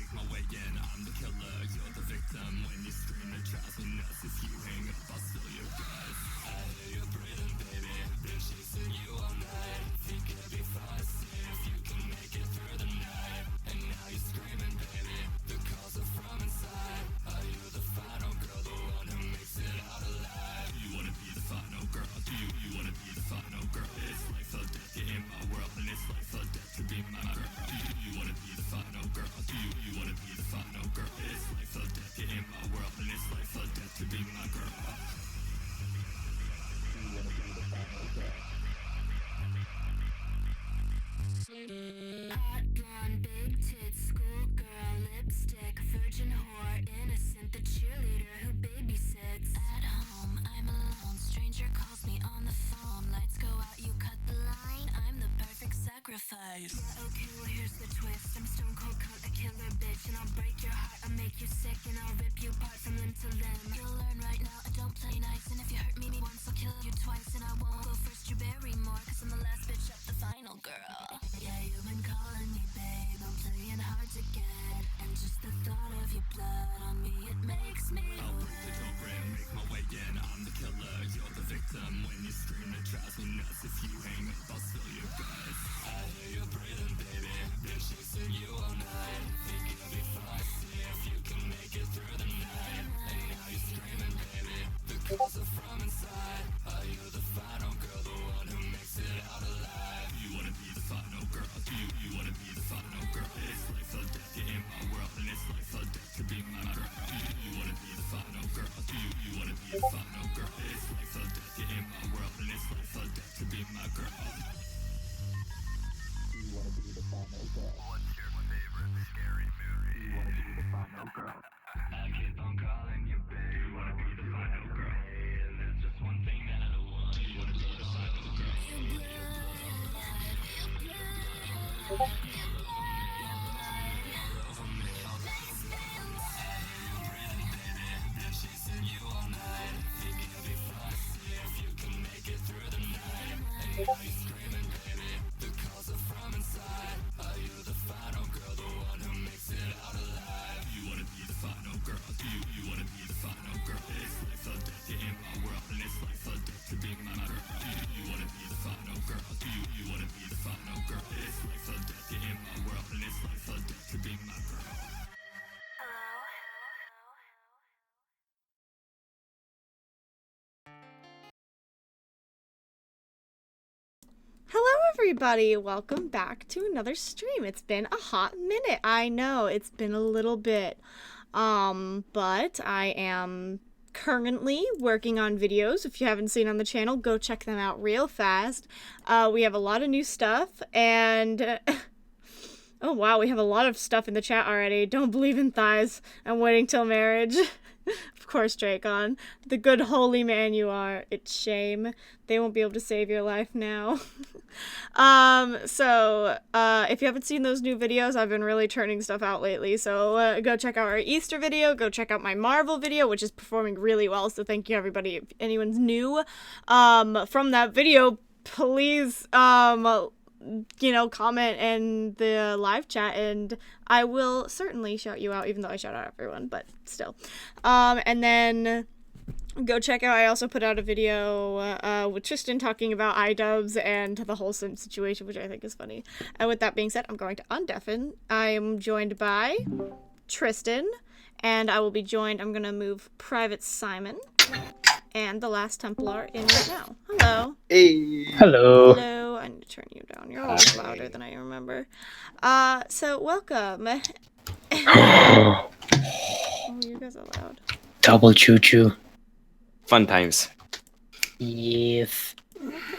make my way in, I'm the killer, you're the victim. When you scream it drives me nuts. If you hang up, I'll steal your guts. I hear you breathing, baby, been chasing you all night. Think it'll be fun to see if you can make it through the night. And now you're screaming, baby, the calls are from inside. Are you the final girl, the one who makes it out alive? Do you wanna be the final girl? Do you wanna be the final girl? It's life or death, you're in my world, and it's life or death to be my girl. Do you wanna be the final girl? Do you wanna be the final girl? It's life or death, you're in my world, and it's life or death to be my girl. Do you wanna be the final girl? Hot blonde, big tits, schoolgirl, lipstick, virgin whore, innocent, the cheerleader who babysits. At home, I'm alone, stranger calls me on the phone. Lights go out, you cut the line, I'm the perfect sacrifice. Yeah, okay, well here's the twist, I'm stone cold cunt, a killer bitch. And I'll break your heart, I'll make you sick, and I'll rip you apart from limb to limb. You'll learn right now, I don't play nice, and if you hurt me once, I'll kill you twice. And I won't go first, you bury more, cause I'm the last bitch up, the final girl. Yeah, you've been calling me babe, I'm playing hard to get, and just the thought of your blood on me, it makes me I'll break the door and make my way in, I'm the killer, you're the victim. When you scream it drives me nuts. If you hang up, I'll steal your guts. I hear you breathing, baby, been chasing you all night. Think it'll be fun to see if you can make it through the night. And now you're screaming, baby, the calls are from inside. Are you the final girl, the one who makes it out alive? Do you wanna be the final girl? Do you wanna be the final girl? It's life or death, you're in my world, and it's life or death to be my girl. Do you wanna be the final girl? Do you wanna be the final girl? It's life or death, you're in my world, and it's life or death to be my girl. Do you wanna be the final girl? What's your favorite scary movie? Do you wanna be the final girl? I keep on calling you, babe. Do you wanna be the final girl? And there's just one thing that I want. Do you wanna be the final girl? Chasing you all night. Think it'll be fun to see if you can make it through the night. And now you're screaming, baby, the calls are from inside. Are you the final girl, the one who makes it out alive? Do you wanna be the final girl? Do you wanna be the final girl? It's life or death, you're in my world, and it's life or death to be my girl. Do you wanna be the final girl? Do you wanna be the final girl? It's life or death, you're in my world, and it's life or death to be my girl. Hello everybody, welcome back to another stream. It's been a hot minute. I know, it's been a little bit. But I am currently working on videos. If you haven't seen on the channel, go check them out real fast. We have a lot of new stuff, and oh wow, we have a lot of stuff in the chat already. Don't believe in thighs. I'm waiting till marriage. Of course, Dracon. The good holy man you are. It's shame. They won't be able to save your life now. If you haven't seen those new videos, I've been really turning stuff out lately. So go check out our Easter video. Go check out my Marvel video, which is performing really well. So thank you, everybody. If anyone's new from that video, please comment in the live chat, and I will certainly shout you out, even though I shout out everyone, but still. And then go check out, I also put out a video with Tristan talking about iDubbbz and the whole sim situation, which I think is funny. And with that being said, I'm going to undeafen. I am joined by Tristan, and I'm going to move Private Simon and the Last Templar in right now. Hello. Hey. Hello. Hello. I need to turn you down. You're always louder than I remember. So welcome. Oh, you guys are loud. Double choo-choo. Fun times. Yes.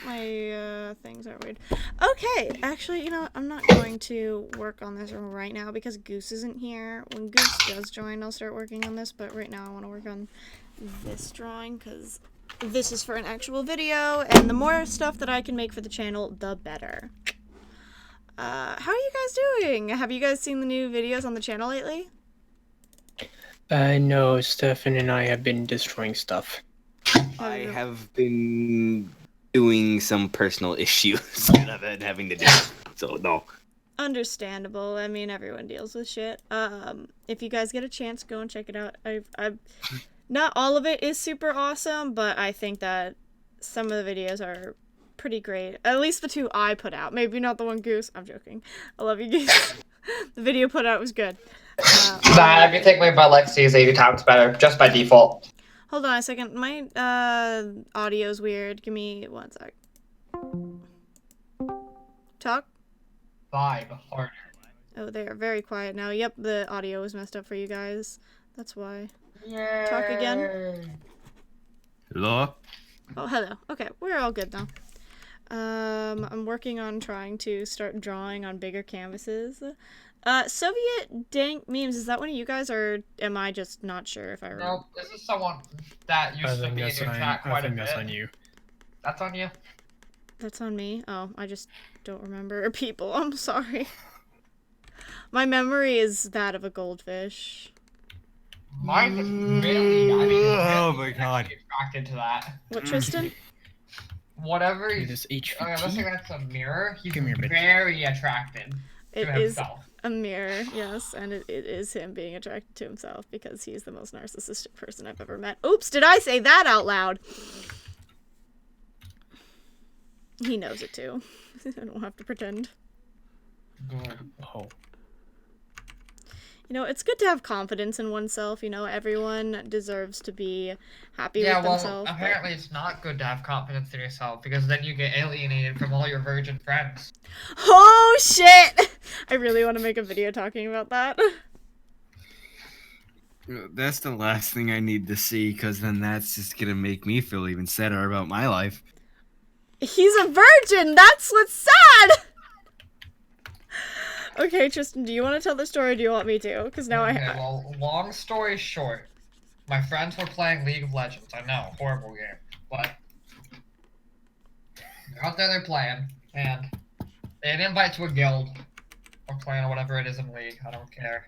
My things are weird. Okay, actually, I'm not going to work on this right now because Goose isn't here. When Goose does join, I'll start working on this, but right now I want to work on this drawing because this is for an actual video, and the more stuff that I can make for the channel, the better. How are you guys doing? Have you guys seen the new videos on the channel lately? No, Stefan and I have been destroying stuff. I have been doing some personal issues that I've been having to do, so no. Understandable. I mean, everyone deals with shit. If you guys get a chance, go and check it out. I've not all of it is super awesome, but I think that some of the videos are pretty great. At least the 2 I put out. Maybe not the one Goose. I'm joking. I love you, Goose. The video put out was good. Nah, if you take my butt, Lexi is 80 times better, just by default. Hold on a second. My audio's weird. Give me 1 sec. Talk. 5 harder. Oh, they are very quiet now. Yep, the audio was messed up for you guys. That's why. Yay. Talk again. Hello? Oh, hello. Okay, we're all good now. I'm working on trying to start drawing on bigger canvases. Soviet Dank Memes, is that one of you guys, or am I just not sure if I remember? No, this is someone that used to be in your chat quite a bit. that's on you. That's on you? That's on me? Oh, I just don't remember people. I'm sorry. My memory is that of a goldfish. Mine's really, I mean, Oh my god. attracted to that. What, Tristan? Whatever Dude, he's... this HVT. Okay, let's say that's a mirror. He's Come here, bitch. very attracted It to is himself. a mirror, yes, and it is him being attracted to himself because he's the most narcissistic person I've ever met. Oops, did I say that out loud? He knows it too. I don't have to pretend. Good. Oh. You know, it's good to have confidence in oneself. You know, everyone deserves to be happy Yeah, with well, themselves. but- apparently it's not good to have confidence in yourself because then you get alienated from all your virgin friends. Oh, shit! I really want to make a video talking about that. That's the last thing I need to see, because then that's just gonna make me feel even sadder about my life. He's a virgin! That's what's sad! Okay, Tristan, do you want to tell the story or do you want me to? Because now Okay, well, long story short, my friends were playing League of Legends. I know, horrible game, but they're out there, they're playing, and they had an invite to a guild or clan or whatever it is in League. I don't care.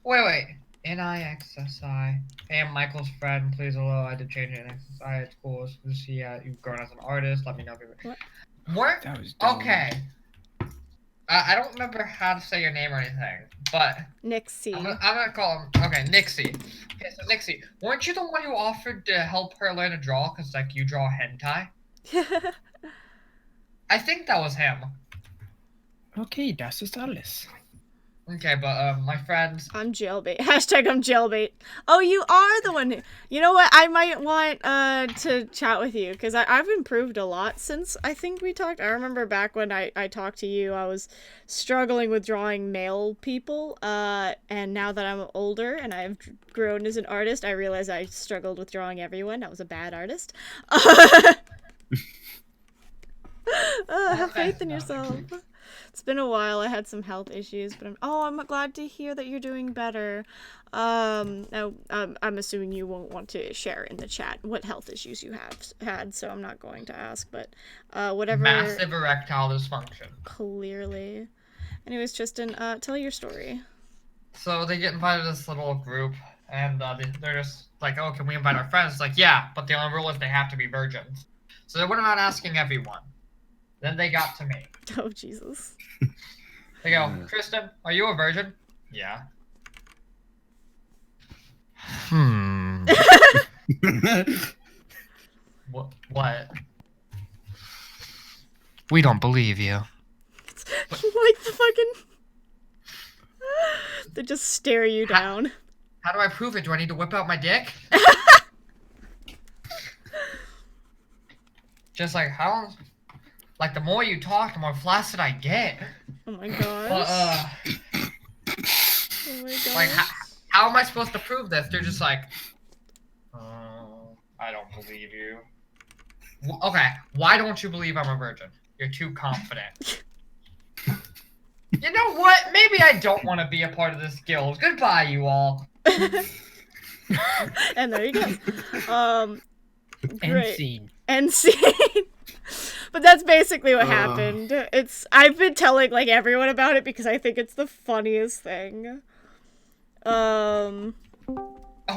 Wait. NIXSI. Hey, I'm Michael's friend. Please hello. I did change it. NIXSI. It's cool. It's good to see you've grown as an artist. Let me know if you. What? That was dumb. Okay. I don't remember how to say your name or anything, but Nixie. I'm gonna call him. Okay, Nixie. Okay, so Nixie, weren't you the one who offered to help her learn to draw? Cause like you draw hentai. I think that was him. Okay, das ist alles. Okay, but my friends. I'm jailbait. Hashtag I'm jailbait. Oh, you are the one who... You know what? I might want to chat with you, because I've improved a lot since I think we talked. I remember back when I talked to you, I was struggling with drawing male people, and now that I'm older and I've grown as an artist, I realize I struggled with drawing everyone. I was a bad artist. Have faith in yourself. It's been a while. I had some health issues, but I'm glad to hear that you're doing better. I'm assuming you won't want to share in the chat what health issues you have had, so I'm not going to ask, but whatever. Massive erectile dysfunction. Clearly. Anyways, Tristan, tell your story. So they get invited to this little group, and they're just like, oh, can we invite our friends? It's like, yeah, but the only rule is they have to be virgins. So they went around asking everyone. Then they got to me. Oh, Jesus. They go, Tristan, are you a virgin? Yeah. What? We don't believe you. Like the fucking... They just stare you down. How do I prove it? Do I need to whip out my dick? Just like, how... Like, the more you talk, the more flaccid I get. Oh my gosh. But, Oh my gosh. like, how am I supposed to prove this? They're just like, I don't believe you. Okay, why don't you believe I'm a virgin? You're too confident. You know what? Maybe I don't want to be a part of this guild. Goodbye, you all. And there you go. End Great. scene. End scene. But that's basically what happened. I've been telling like everyone about it because I think it's the funniest thing. Oh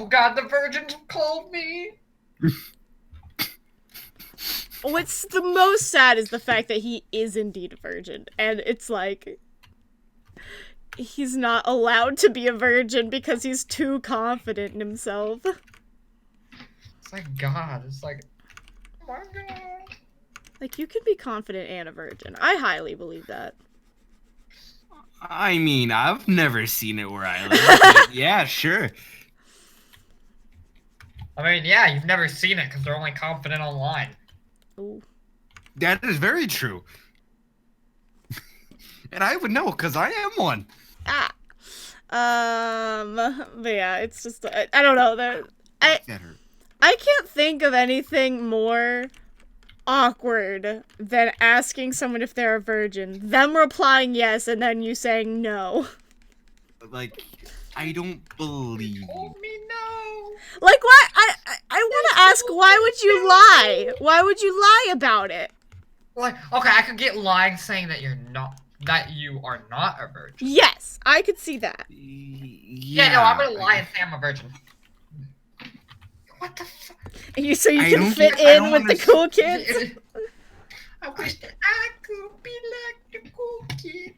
god, the virgins called me. what's the most sad is the fact that he is indeed a virgin, and it's like he's not allowed to be a virgin because he's too confident in himself. It's like God. It's like, oh my God. Like, you can be confident and a virgin. I highly believe that. I mean, I've never seen it where I live. But yeah, sure. I mean, yeah, you've never seen it because they're only confident online. Ooh. That is very true. And I would know because I am one. Ah. But yeah, it's just, I don't know. That hurt. I can't think of anything more awkward than asking someone if they're a virgin, them replying yes, and then you saying no. Like, I don't believe you. Told me no. Like, why? I want to ask, why would you lie? Why would you lie about it? Like, okay, I could get lying saying that you are not a virgin. Yes, I could see that. Yeah, no, I'm gonna lie and say I'm a virgin. What the fuck? So you I can don't fit think- I in don't with the understand. cool kids? I wish that I could be like the cool kid.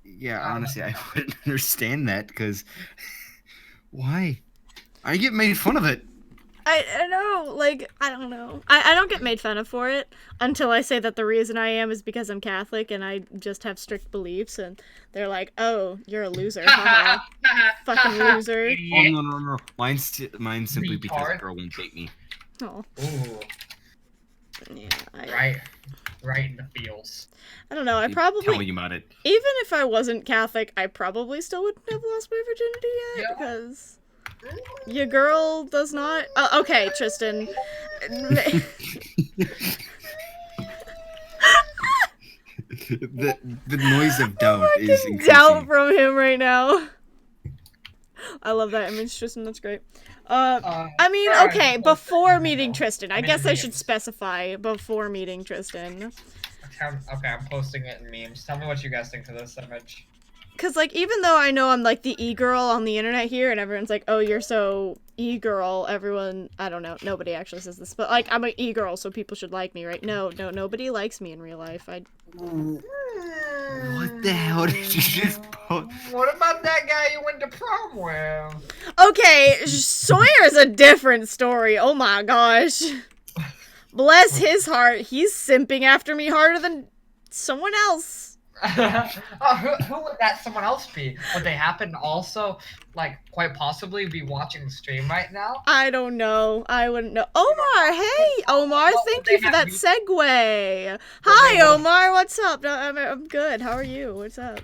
Yeah, honestly, I wouldn't understand that because why? I get made fun of it. I know, like, I don't know. I don't get made fun of for it until I say that the reason I am is because I'm Catholic and I just have strict beliefs, and they're like, oh, you're a loser. Haha. Fucking loser. Oh no. Mine's simply because a Retard. girl won't date me. Oh, Ooh, yeah. right in the feels. I don't know. I Tell probably, me about it. even if I wasn't Catholic, I probably still wouldn't have lost my virginity yet, Yeah. because your girl does not. Oh, okay, Tristan. the noise of doubt is Fucking increasing. doubt from him right now. I love that image, Tristan. That's great. I mean, alright, okay, well, before meeting Tristan. I I'm guess in I should memes. specify before meeting Tristan. Okay, I'm posting it in memes. Tell me what you guys think of this image. Because, like, even though I know I'm, like, the e-girl on the internet here, and everyone's like, oh, you're so e-girl, everyone, I don't know, nobody actually says this, but, like, I'm an e-girl, so people should like me, right? No, nobody likes me in real life. What the hell did you just post? What about that guy you went to prom with? Okay, Sawyer's a different story, oh my gosh. Bless his heart, he's simping after me harder than someone else. Oh, who would that someone else be? Would they happen to also, like, quite possibly be watching the stream right now? I don't know. I wouldn't know. Omar, hey, Omar, What thank would you they for that have segue. they Hi, have- Omar, what's up? No, I'm good. How are you? What's up?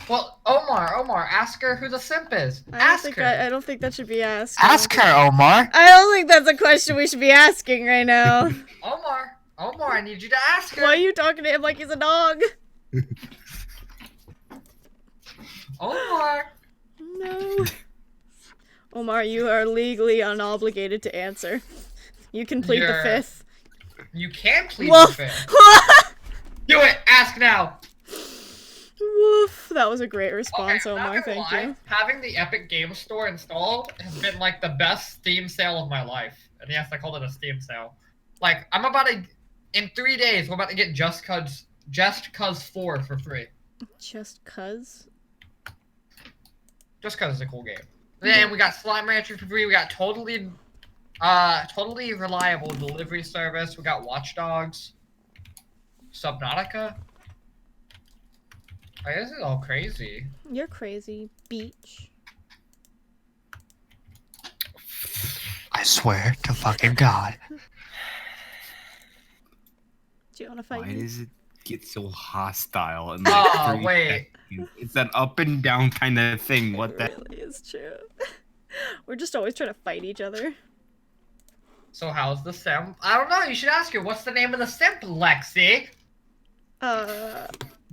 Well, Omar, ask her who the simp is. I Ask don't think her. I don't think that should be asked. Ask her, Omar. I don't think that's a question we should be asking right now. Omar, I need you to ask her. Why are you talking to him like he's a dog? Omar. No. Omar, you are legally unobligated to answer. You can plead the You're- fifth. You can plead Woof. the fifth. Do it. Ask now. Woof. That was a great response, not Omar. gonna Thank lie, you. Having the Epic Game Store installed has been like the best Steam sale of my life. And yes, I called it a Steam sale. Like, I'm about to, in 3 days, we're about to get Just Cause 4 for free. Just cuz? Just Cause is a cool game. Then we got Slime Rancher for free. We got totally reliable delivery service. We got Watch Dogs, Subnautica. I guess it's all crazy. You're crazy. Beach. I swear to fucking God. Do you want to fight Why me? does it get so hostile? And like Oh, 3 wait. seconds? It's an up and down kind of thing. What the? It really is true. We're just always trying to fight each other. So how's the simp? I don't know. You should ask her. What's the name of the simp, Lexi?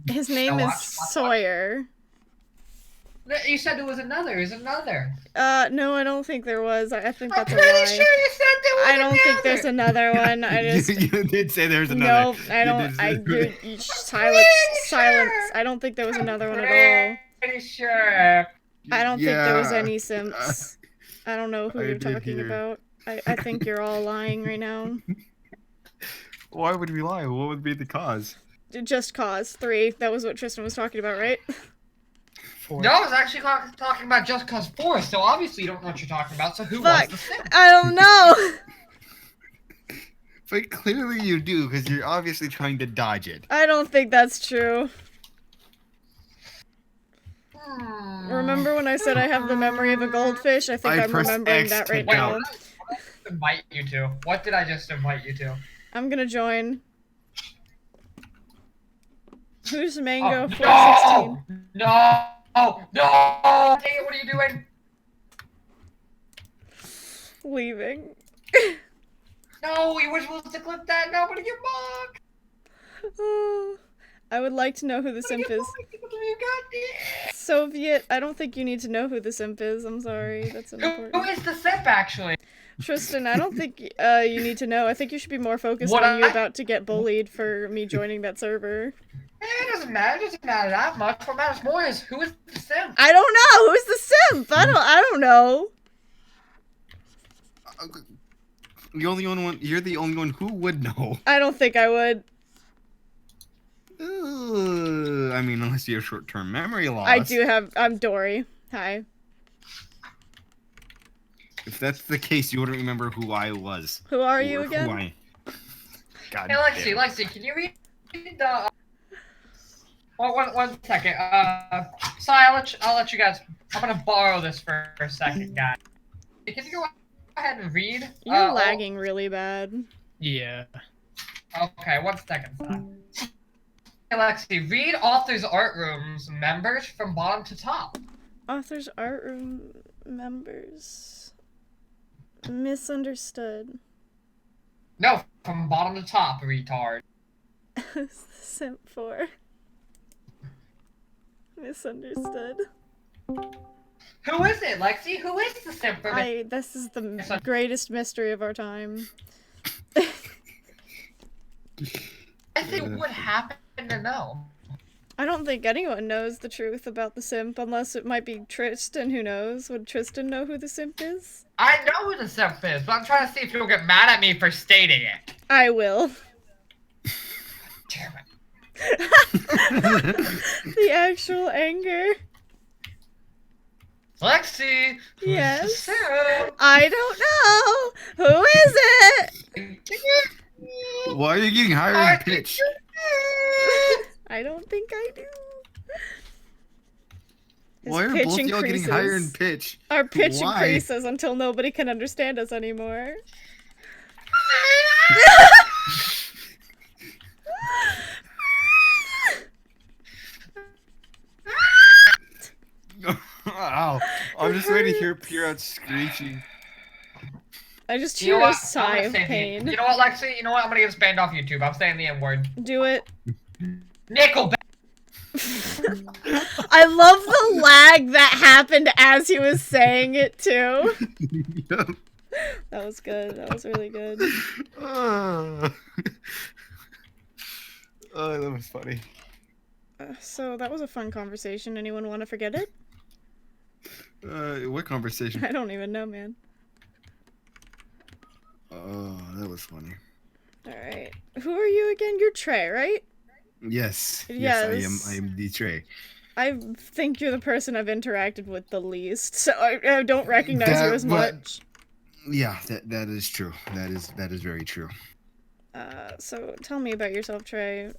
His name Now is watch. Sawyer. You said there was another. There's another. No, I don't think there was. I think I'm that's a pretty lie. sure you said there was I don't think there's another. another one. I just you did say there's another. no, I You don't. did I say- dude, silence, silence. I don't think there was another one at all. Pretty sure. I don't think there was Yeah. any simps. I don't know who I you're did talking hear. about. I think you're all lying right now. Why would we lie? What would be the cause? Just cause 3. That was what Tristan was talking about, right? 4. No, I was actually talking about Just Cause 4, so obviously you don't know what you're talking about, so who Fuck. was the simp? I don't know. But clearly you do, because you're obviously trying to dodge it. I don't think that's true. Remember when I said I have the memory of a goldfish? I think I I'm pressed remembering X that to right Wait, now. what did I just invite you to? What did I just invite you to? I'm gonna join. Who's Mango Oh, 416? no! No! No! Dang it, what are you doing? Leaving. No, you were supposed to clip that. No, I'm gonna get mocked. I would like to know who the simp is. You got this. Soviet, I don't think you need to know who the simp is. I'm sorry. That's Who unimportant. is the simp, actually? Tristan, I don't think you need to know. I think you should be more focused What on you I- about to get bullied for me joining that server. It doesn't matter. It doesn't matter that much. What matters more is who is the simp. I don't know. Who's the simp? I don't know. You're the only one who would know. I don't think I would. I mean, unless you have short-term memory loss. I do have. I'm Dory. Hi. If that's the case, you wouldn't remember who I was. Who are you Or again? who I... God Hey, damn. Lexi, can you read the? One second. Sorry, I'll let you guys. I'm gonna borrow this for a second, guys. Can you go ahead and read? You're lagging really bad. Yeah. Okay, 1 second. Hey, Lexi, read author's art rooms members from bottom to top. Author's art room members. Misunderstood. No, from bottom to top, retard. Simp 4. Misunderstood. Who is it, Lexi? Who is the simp? This is the greatest mystery of our time. I think would happen to know. I don't think anyone knows the truth about the simp, unless it might be Tristan. Who knows? Would Tristan know who the simp is? I know who the simp is, but I'm trying to see if you'll get mad at me for stating it. I will. Damn it. The actual anger. Lexi! Who's the Yes. simp? I don't know. Who is it? Why are you getting higher in pitch? I don't think I do. His Why are pitch both y'all getting higher in increases. pitch? Our pitch Why? increases until nobody can understand us anymore. Ow. I'm just waiting to hear Pierre out screeching. I just You know hear a what? sigh I'm of gonna say pain. You know what, Lexi? You know what? I'm gonna get us banned off YouTube. I'm saying the N word. Do it. Nickelback! I love the lag that happened as he was saying it too. Yep. That was good. That was really good. Oh, that was funny. So that was a fun conversation. Anyone want to forget it? What conversation? I don't even know, man. Oh, that was funny. Alright. Who are you again? You're Trey, right? Yes. Yes, Yes. I am the Trey. I think you're the person I've interacted with the least, so I don't recognize you as much. Yeah, that is true. That is very true. So tell me about yourself, Trey.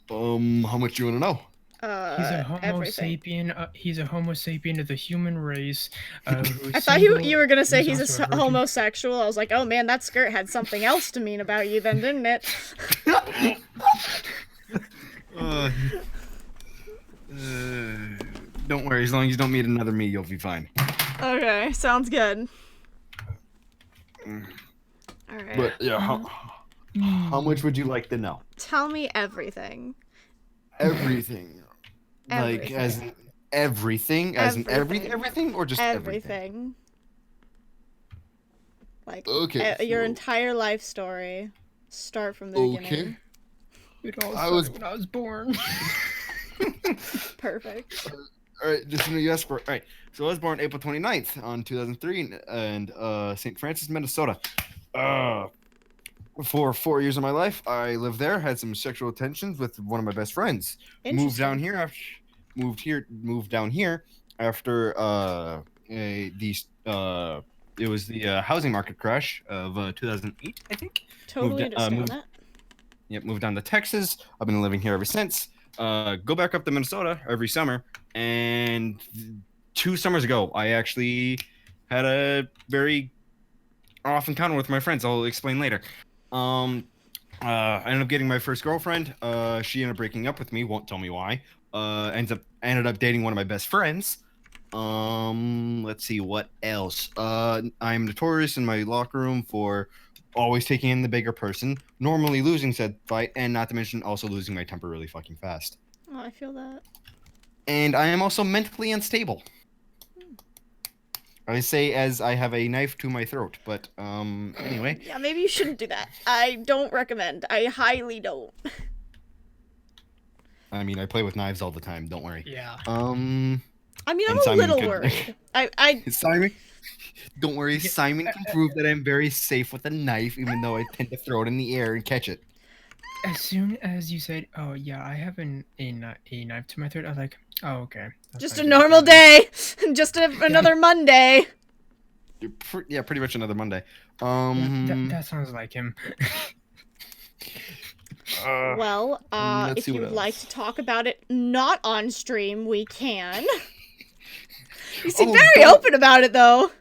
How much you want to know? He's a Homo Everything. sapien. He's a Homo sapien of the human race. Who is I thought single, you were gonna say who's he's also a virgin. homosexual. I was like, oh man, that skirt had something else to mean about you then, didn't it? Don't worry. As long as you don't meet another me, you'll be fine. Okay, sounds good. Alright. But yeah, how much would you like to know? Tell me everything. Everything. Like as in everything, as in Everything. everything, or just everything. Everything. Like Okay, your so- entire life story. Start from the Okay. beginning. It all I started was- when I was born. Perfect. All right, just in the U.S. All right, so I was born April 29th on 2003 and St. Francis, Minnesota. For 4 years of my life, I lived there, had some sexual tensions with one of my best friends. Moved down Interesting. here after moved down here after it was the housing market crash of 2008, I think. Totally understand Moved that. Yep, moved down to Texas. I've been living here ever since. Go back up to Minnesota every summer, and 2 summers ago, I actually had a very off encounter with my friends. I'll explain later. I ended up getting my first girlfriend. She ended up breaking up with me. Won't tell me why. Ended up dating one of my best friends. Let's see what else. I'm notorious in my locker room for always taking in the bigger person, normally losing said fight, and not to mention also losing my temper really fucking fast. Oh, I feel that. And I am also mentally unstable. I say as I have a knife to my throat, but anyway. Yeah, maybe you shouldn't do that. I don't recommend. I highly don't. I mean, I play with knives all the time. Don't worry. Yeah. I mean, I'm And a Simon little could- worried. I Simon, don't worry. Simon can prove that I'm very safe with a knife, even though I tend to throw it in the air and catch it. As soon as you said, "Oh yeah, I have a knife to my throat," I was like, "Oh okay." That's just not a good. normal day. Just another Monday. Yeah, pretty much another Monday. That sounds like him. Well, let's if see you what would like else. to talk about it not on stream, we can. You seem Oh, very don't- open about it, though.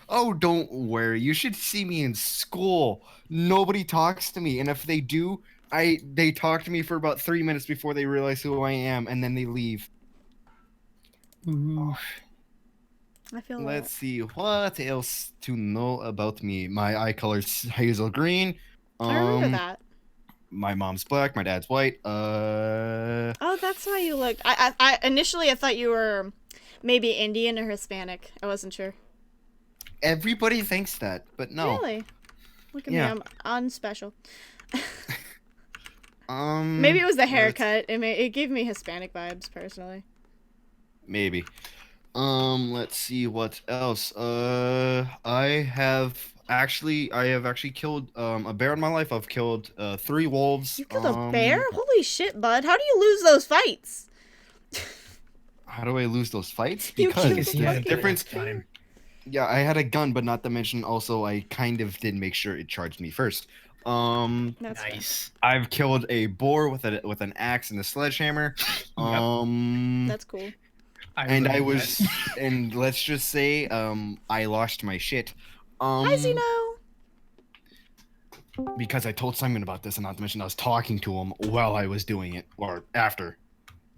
Oh, don't worry. You should see me in school. Nobody talks to me, and if they do, they talk to me for about 3 minutes before they realize who I am, and then they leave. Oof. I feel Let's see what else to know about me. My eye color's hazel green. I remember that. My mom's black. My dad's white. Oh, that's why you look. I initially I thought you were maybe Indian or Hispanic. I wasn't sure. Everybody thinks that, but no. Really? Look at Yeah. me. I'm unspecial. Maybe it was the haircut. It gave me Hispanic vibes personally. Maybe. Let's see what else. I have actually killed a bear in my life. I've killed 3 wolves. You killed a bear? Holy shit, bud! How do you lose those fights? How do I lose those fights? You Because killed Because he the had the a fucking difference. time. Yeah, I had a gun, but not to mention also I kind of did make sure it charged me first. That's fair. Nice. I've killed a boar with an axe and a sledgehammer. That's cool. And I remember was, that. and let's just say, I lost my shit. Hi, Zeno. Because I told Simon about this, and not to mention I was talking to him while I was doing it, or after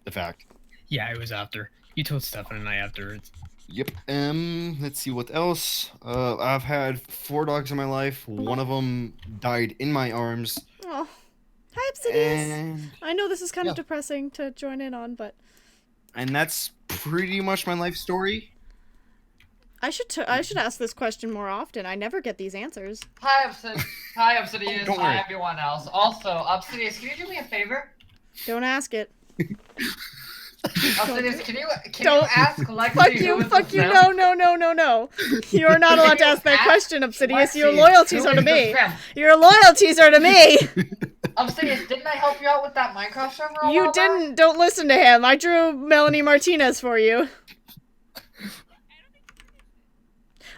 the fact. Yeah, it was after. You told Stefan and I afterwards. Yep. Let's see what else. I've had 4 dogs in my life. One of them died in my arms. Oh, hi, Obsidious. And I know this is kind of yeah. depressing to join in on, but that's pretty much my life story. I should ask this question more often. I never get these answers. Hi, Obsidious. Don't Hi, worry. everyone else. Also, Obsidious, can you do me a favor? Don't ask it. Obsidious, can you Don't- ask Lexi Fuck who you, is fuck the you, simp? no. You are not allowed to ask that Ask question, Obsidious. Your Lexi, loyalties who are to is the me. simp? Your loyalties are to me. Obsidious, didn't I help you out with that Minecraft server? a You while back? didn't. Don't listen to him. I drew Melanie Martinez for you.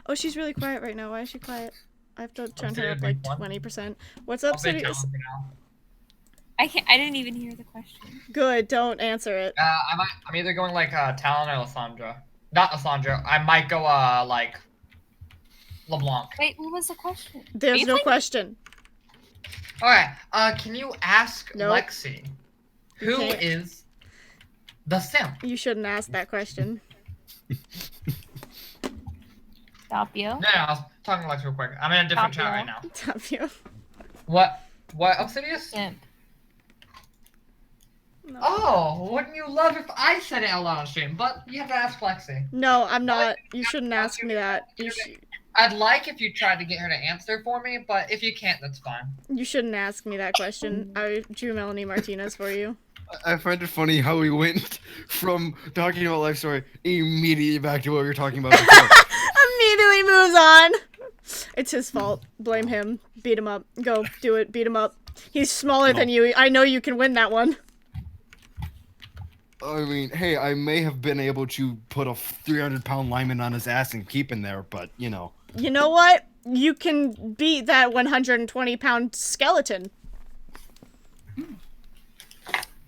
Oh, she's really quiet right now. Why is she quiet? I have to turn her up like 20%. What's up, I'll say Obsidious? Tom for now. I didn't even hear the question. Good. Don't answer it. I'm either going like Talon or Lysandra. Not Lysandra. I might go like LeBlanc. Wait, what was the question? There's you no playing- question. Alright, can you ask Nope. Lexi who can't. is the simp? You shouldn't ask that question. Stop you. No, I was talking to Lexi real quick. I'm in a different chat Stop right now. Stop you. What, Obsidious? Simp. No. Oh, wouldn't you love if I said it out loud on stream? But you have to ask Lexi. No, I'm not. You shouldn't ask me that. I'd like if you tried to get her to answer for me, but if you can't, that's fine. You shouldn't ask me that question. I drew Melanie Martinez for you. I find it funny how we went from talking about life story immediately back to what we were talking about before. Immediately moves on. It's his fault. Blame him. Beat him up. Go, do it. Beat him up. He's smaller No. than you. I know you can win that one. I mean, hey, I may have been able to put a 300-pound lineman on his ass and keep him there, but, you know. You know what? You can beat that 120-pound skeleton.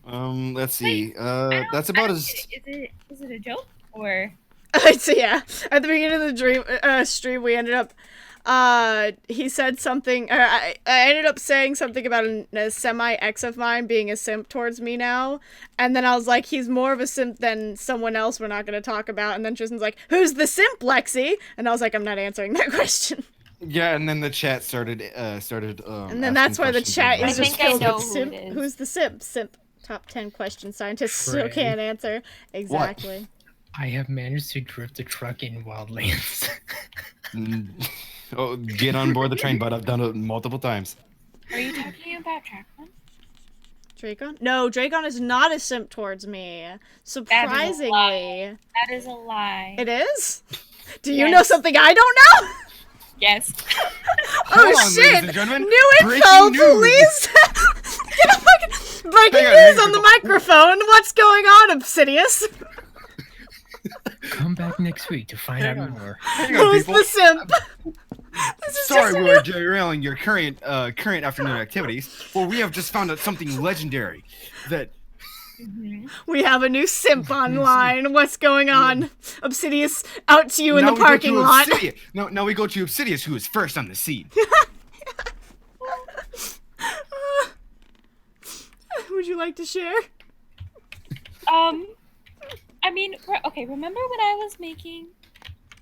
Let's see. That's about as... Is it a joke or? So yeah, at the beginning of the stream, we ended up, he said something, I ended up saying something about a semi-ex of mine being a simp towards me now, and then I was like, he's more of a simp than someone else we're not going to talk about, and then Tristan's like, who's the simp, Lexi? And I was like, I'm not answering that question. Yeah, and then the chat started, And then that's why the chat is I just think I filled know with who simp. it is. Who's the simp? Simp. Top 10 question scientists still Trey. can't answer. Exactly. I have managed to drift a truck in wildlands. Oh, get on board the train, bud. I've done it multiple times. Are you talking about Trackman? Dracon? No, Dracon is not a simp towards me. Surprisingly. That is a lie. It is? Do you Yes. know something I don't know? Yes. Oh Hold on, shit! ladies and gentlemen. New info, Breaking news. please! Get a fucking breaking Hang news on, on the microphone! What's going on, Obsidious? Come back next week to find out more. Hang on, Who's people. the simp? This is Sorry, just we were derailing your current afternoon activities. Well, we have just found out something legendary. That We have a new simp online. What's going on? Obsidious out to you in now the we go to parking lot. Obsidious. Now we go to Obsidious, who is first on the scene. Would you like to share? I mean, okay. Remember when I was making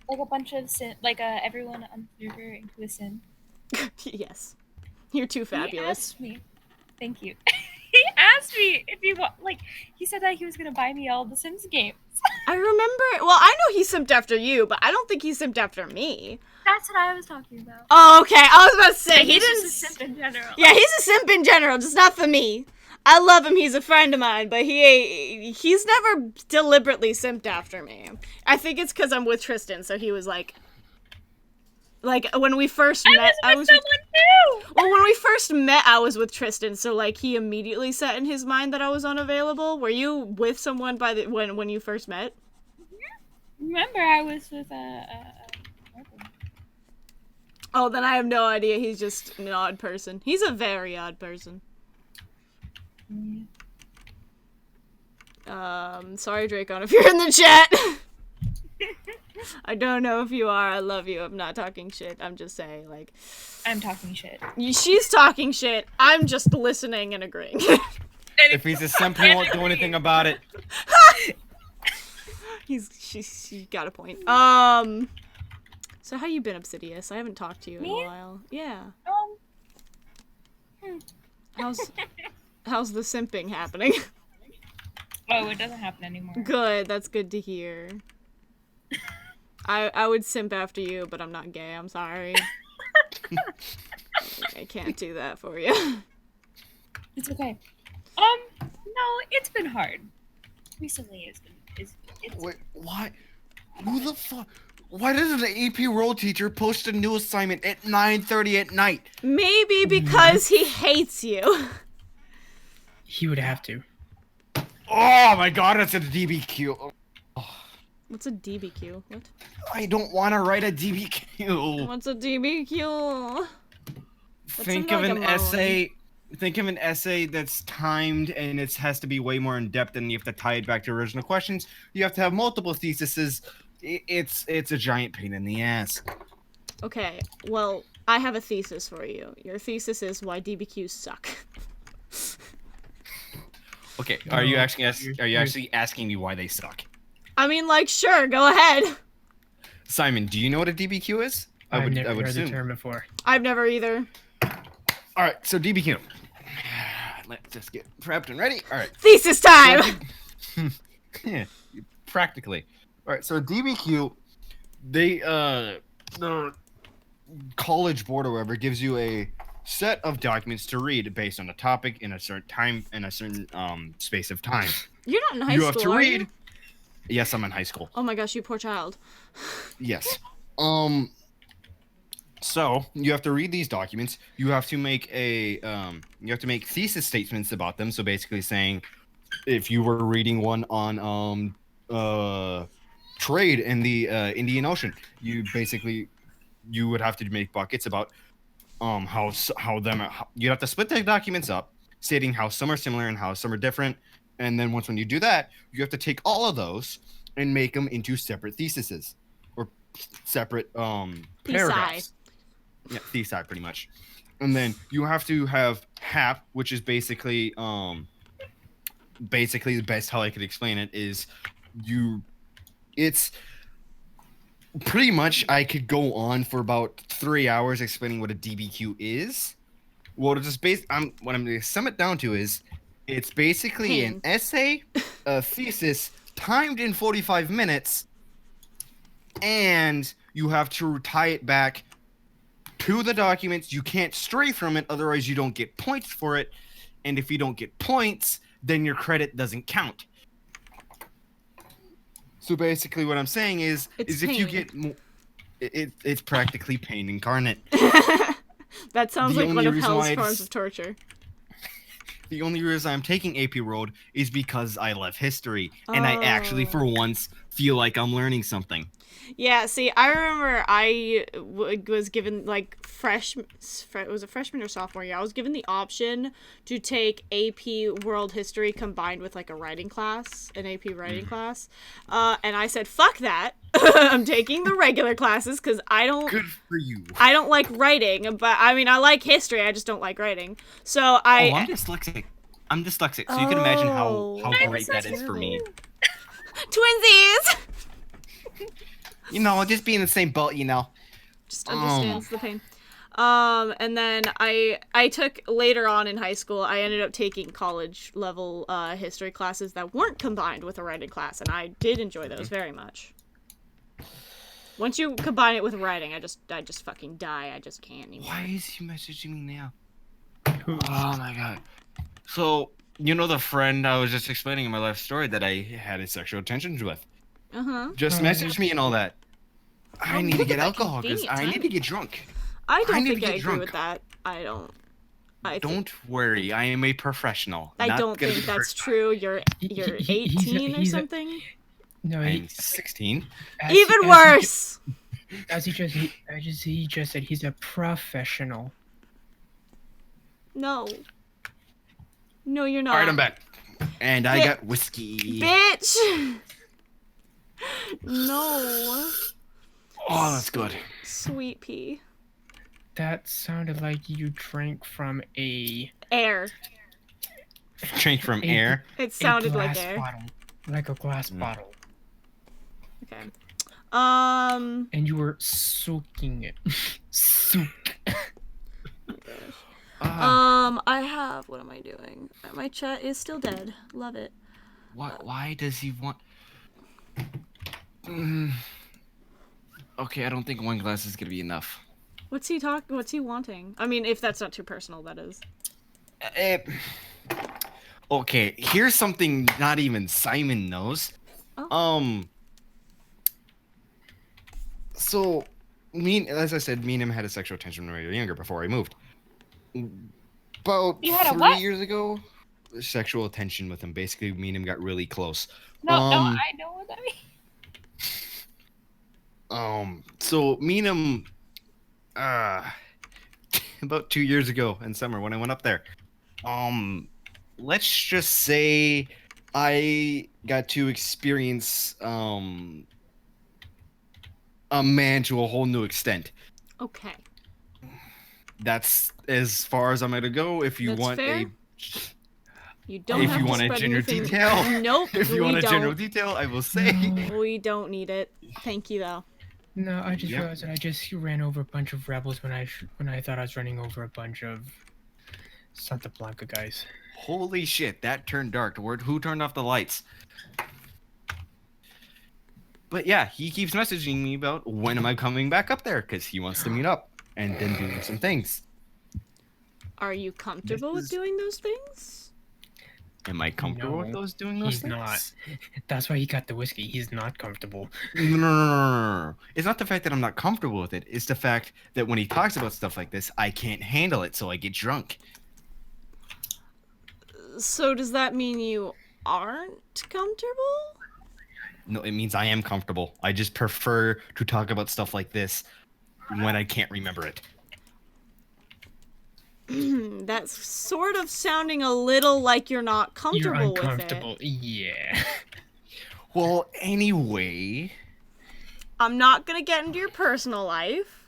like a bunch of everyone on the server into a sim? Yes. You're too He fabulous. asked me. Thank you. He asked me if he he said that he was gonna buy me all the Sims games. I remember. Well, I know he simped after you, but I don't think he simped after me. That's what I was talking about. Oh, okay. I was about to say he He's didn't. just a simp in general. Yeah, he's a simp in general, just not for me. I love him. He's a friend of mine, but he's never deliberately simped after me. I think it's because I'm with Tristan, so he was like when we first met, I was with someone too. Well, when we first met, I was with Tristan, so like he immediately set in his mind that I was unavailable. Were you with someone when you first met? Remember, I was with Oh, then I have no idea. He's just an odd person. He's a very odd person. Sorry, Dracon, if you're in the chat. I don't know if you are. I love you. I'm not talking shit. I'm just saying, like... I'm talking shit. She's talking shit. I'm just listening and agreeing. If he's a simp, he won't do anything about it. She got a point. So how you been, Obsidious? I haven't talked to you in a Me? while. Yeah. Hmm. How's the simping happening? Oh, it doesn't happen anymore. Good. That's good to hear. I would simp after you, but I'm not gay. I'm sorry. I can't do that for you. It's okay. No, it's been hard. Recently, it's Wait, why? Who the fuck? Why does an AP role teacher post a new assignment at 9:30 at night? Maybe because he hates you. He would have to. Oh my god, it's a DBQ. What's a DBQ? What? I don't want to write a DBQ. What's a DBQ? Think sounded of like an a moan. essay. Think of an essay that's timed and it has to be way more in depth, and you have to tie it back to original questions. You have to have multiple theses. It's a giant pain in the ass. Okay, well, I have a thesis for you. Your thesis is why DBQs suck. Okay, are you actually asking me why they suck? I mean, like, sure, go ahead. Simon, do you know what a DBQ is? I've never I would heard the assume. term before. I've never either. All right, so DBQ. Let's just get prepped and ready. All right. Thesis time! Yeah, practically. All right, so a DBQ, the college board or whatever gives you a set of documents to read based on a topic in a certain time in a certain space of time. You're not in high You school, have to are read. you? Yes, I'm in high school. Oh my gosh, you poor child. Yes. So you have to read these documents. You have to make thesis statements about them. So basically saying, if you were reading one on trade in the Indian Ocean, you would have to make buckets about you have to split the documents up, stating how some are similar and how some are different. And then when you do that, you have to take all of those and make them into separate theses or separate paragraphs. Yeah, thesis pretty much. And then you have to have HAP, which is basically the best how I could explain it is it's pretty much I could go on for about 3 hours explaining what a DBQ is. What I'm going to sum it down to is it's basically an essay, a thesis timed in 45 minutes, and you have to tie it back to the documents. You can't stray from it, otherwise you don't get points for it. And if you don't get points, then your credit doesn't count. So basically what I'm saying is if you get it's practically pain incarnate. That sounds like one of hell's forms of torture. The only reason I'm taking AP World is because I love history, and I actually, for once, feel like I'm learning something. Yeah, see, I remember I was given, like, was it freshman or sophomore year? I was given the option to take AP World History combined with, like, a writing class, an AP writing class. And I said, fuck that. I'm taking the regular classes because I don't... Good for you. I don't like writing, but, I mean, I like history, I just don't like writing. So I'm dyslexic. So you can imagine how great that is for me. Twinsies! Just being in the same boat, Just understands the pain. And then I took later on in high school, I ended up taking college level history classes that weren't combined with a writing class, and I did enjoy those very much. Once you combine it with writing, I just fucking die. I just can't anymore. Why is he messaging me now? Oh my god. So, the friend I was just explaining in my life story that I had a sexual tensions with. Just message me and all that. I need to get alcohol because I need to get drunk. I don't think I agree with that. Don't worry, I am a professional. I don't think that's true. You're 18 or something. No, I'm 16. Even worse. He just said he's a professional. No, you're not. All right, I'm back, and I got whiskey. Bitch. No. Oh, that's good. Sweet pea. That sounded like you drank from air. Drink from air. It sounded like air. Bottle, like a glass bottle. Okay. And you were soaking it. Soak. I have. What am I doing? My chat is still dead. Love it. What? Why does he want? Okay, I don't think one glass is gonna be enough. What's he wanting? I mean, if that's not too personal, that is. Okay, here's something not even Simon knows. Oh. So, as I said, me and him had a sexual tension when we were younger before I moved. About You had a 3 what? years ago, sexual tension with him. Basically, me and him got really close. No, I know what that means. So me and him, about 2 years ago in summer when I went up there, let's just say I got to experience, a man to a whole new extent. Okay. That's as far as I'm gonna go. If you That's want fair. If you want a general detail, Nope. if you want a don't. general detail, I will say. We don't need it. Thank you though. No, I just realized that I just ran over a bunch of rebels when I thought I was running over a bunch of Santa Blanca guys. Holy shit, that turned dark. Who turned off the lights? But yeah, he keeps messaging me about when am I coming back up there because he wants to meet up and then do some things. Are you comfortable with doing those things? Am I comfortable with No, those doing those he's things? not. That's why he got the whiskey. He's not comfortable. No. It's not the fact that I'm not comfortable with it. It's the fact that when he talks about stuff like this, I can't handle it, so I get drunk. So does that mean you aren't comfortable? No, it means I am comfortable. I just prefer to talk about stuff like this when I can't remember it. That's sort of sounding a little like you're not You're comfortable with uncomfortable. it. Yeah. Well, anyway, I'm not gonna get into your personal life.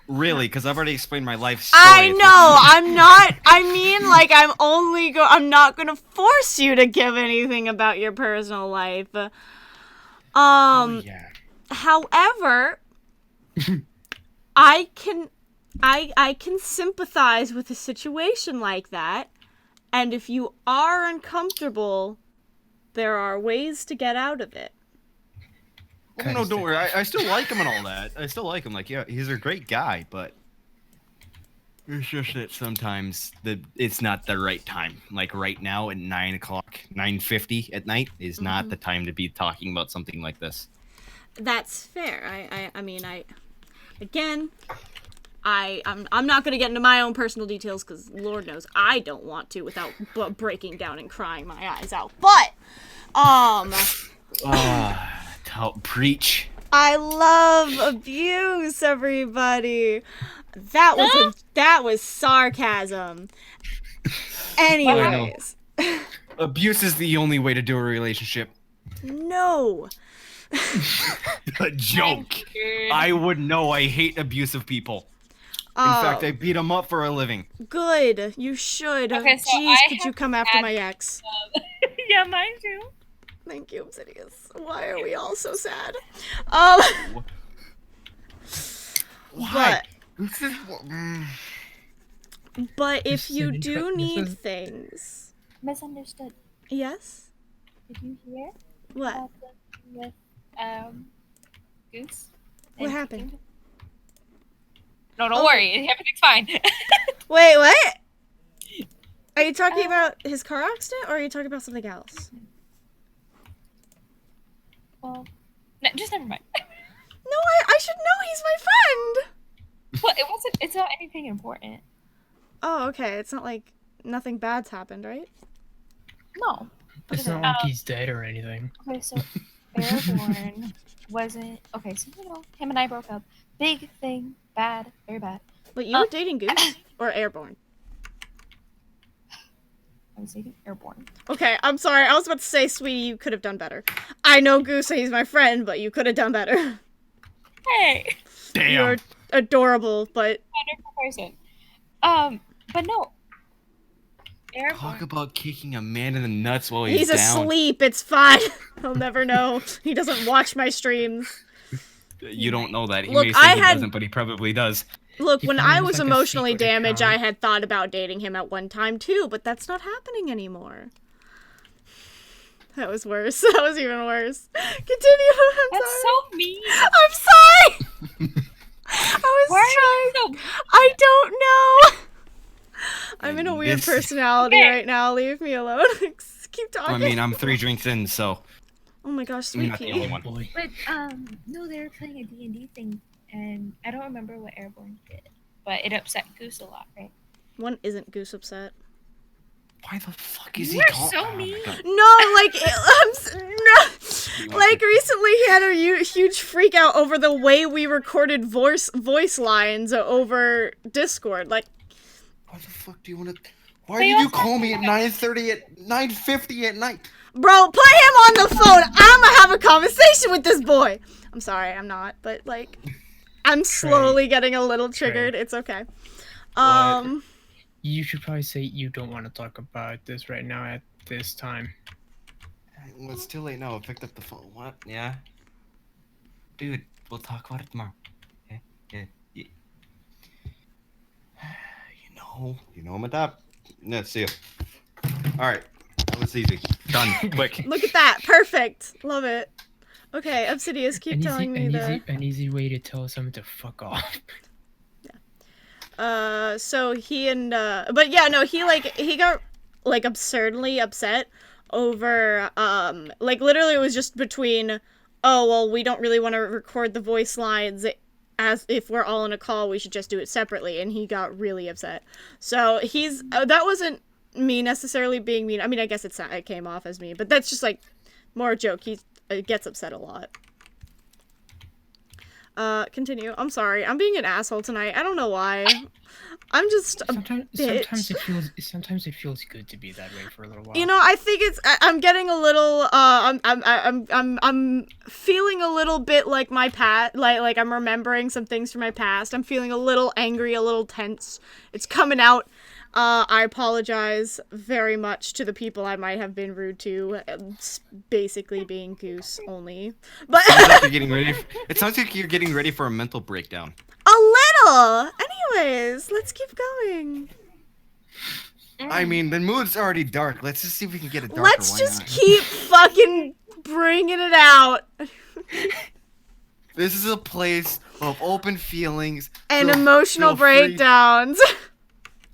really, because I've already explained my life story. I know, I'm not, I mean, like, I'm not gonna force you to give anything about your personal life. Oh, yeah. However, I can sympathize with a situation like that, and if you are uncomfortable, there are ways to get out of it. Oh, no, don't worry. I still like him and all that. I still like him. Like, yeah, he's a great guy, but it's just that sometimes it's not the right time. Like right now at 9 o'clock, 9:50 at night is not the time to be talking about something like this. That's fair. I'm not gonna get into my own personal details because Lord knows I don't want to without breaking down and crying my eyes out. But, Preach. I love abuse, everybody. That was sarcasm. Anyways. Abuse is the only way to do a relationship. No. A joke. I would know. I hate abusive people. In fact, I beat them up for a living. Good. You should. Okay, so Jeez, I could you have come after had my ex? Yeah, mine too. Thank you, Obsidious. Why are we all so sad? Why? But if you This do is- need things, Misunderstood. yes. Did you hear What? about the with Goose? What and happened? Chicken? No, don't worry. Everything's fine. Wait, what? Are you talking about his car accident, or are you talking about something else? Well, no, just never mind. No, I should know. He's my friend. Well, it wasn't. It's not anything important. Oh, okay. It's not like nothing bad's happened, right? No. It's not like he's dead or anything. Okay, so Airborne wasn't okay. So him and I broke up. Big thing, bad, very bad. But you were dating Goose or Airborne? I was dating Airborne. Okay, I'm sorry. I was about to say, sweetie, you could have done better. I know Goose, he's my friend, but you could have done better. Hey, Damn. You're adorable, but wonderful person. But no. Airborne. Talk about kicking a man in the nuts while he's he's down. asleep. It's fine. He'll never know. He doesn't watch my streams. You don't know that. He Look, may say I he had- doesn't, but he probably does. Look, He when probably I was was like a emotionally secret damaged, account. I had thought about dating him at one time too, but that's not happening anymore. That was worse. That was even worse. Continue. I'm That's sorry. so mean. I'm sorry. I was Why are trying. you so? I don't know. I'm in a And weird this- personality Okay. right now. Leave me alone. Keep talking. I mean, I'm 3 drinks in, so oh my gosh, I'm sweet not the pea. only one. Boy. But no, they were playing a D&D thing, and I don't remember what Airborne did, but it upset Goose a lot, right? One isn't Goose upset. Why the fuck is You he are calling? so mean. No, like no. Like recently, he had a huge freak out over the way we recorded voice lines over Discord. Like, Why the fuck do you want to? Why But did you you also call me at 9:30 at 9:50 at night? bro, put him on the phone. I'ma have a conversation with this boy. I'm sorry, I'm not, but like, I'm slowly getting a little triggered. It's okay. You should probably say you don't want to talk about this right now at this time. Well, it's too late now. I picked up the phone. What? Yeah. Dude, we'll talk about it tomorrow. Yeah. You know I'm at that. Let's see you. All right. That was easy. Done. Quick. Look at that, perfect. Love it. Okay, Obsidious, keep telling me the. An easy way to tell someone to fuck off. So he and but yeah, no, he got like absurdly upset over like literally it was just between, oh well, we don't really want to record the voice lines as if we're all on a call, we should just do it separately, and he got really upset. So he's that wasn't me necessarily being mean. I mean, I guess it came off as me, but that's just like more a joke. He gets upset a lot. Continue. I'm sorry. I'm being an asshole tonight. I don't know why. I'm just a bitch. Sometimes it feels good to be that way for a little while. You know, I think I'm getting a little I'm feeling a little bit like my past, like I'm remembering some things from my past. I'm feeling a little angry, a little tense. It's coming out. I apologize very much to the people I might have been rude to. It's basically being Goose only. But It sounds like you're getting ready for a mental breakdown. a little. Anyways, let's keep going. I mean, the mood's already dark. Let's just see if we can get it darker. Let's just keep fucking bringing it out. This is a place of open feelings And so emotional feel free. breakdowns.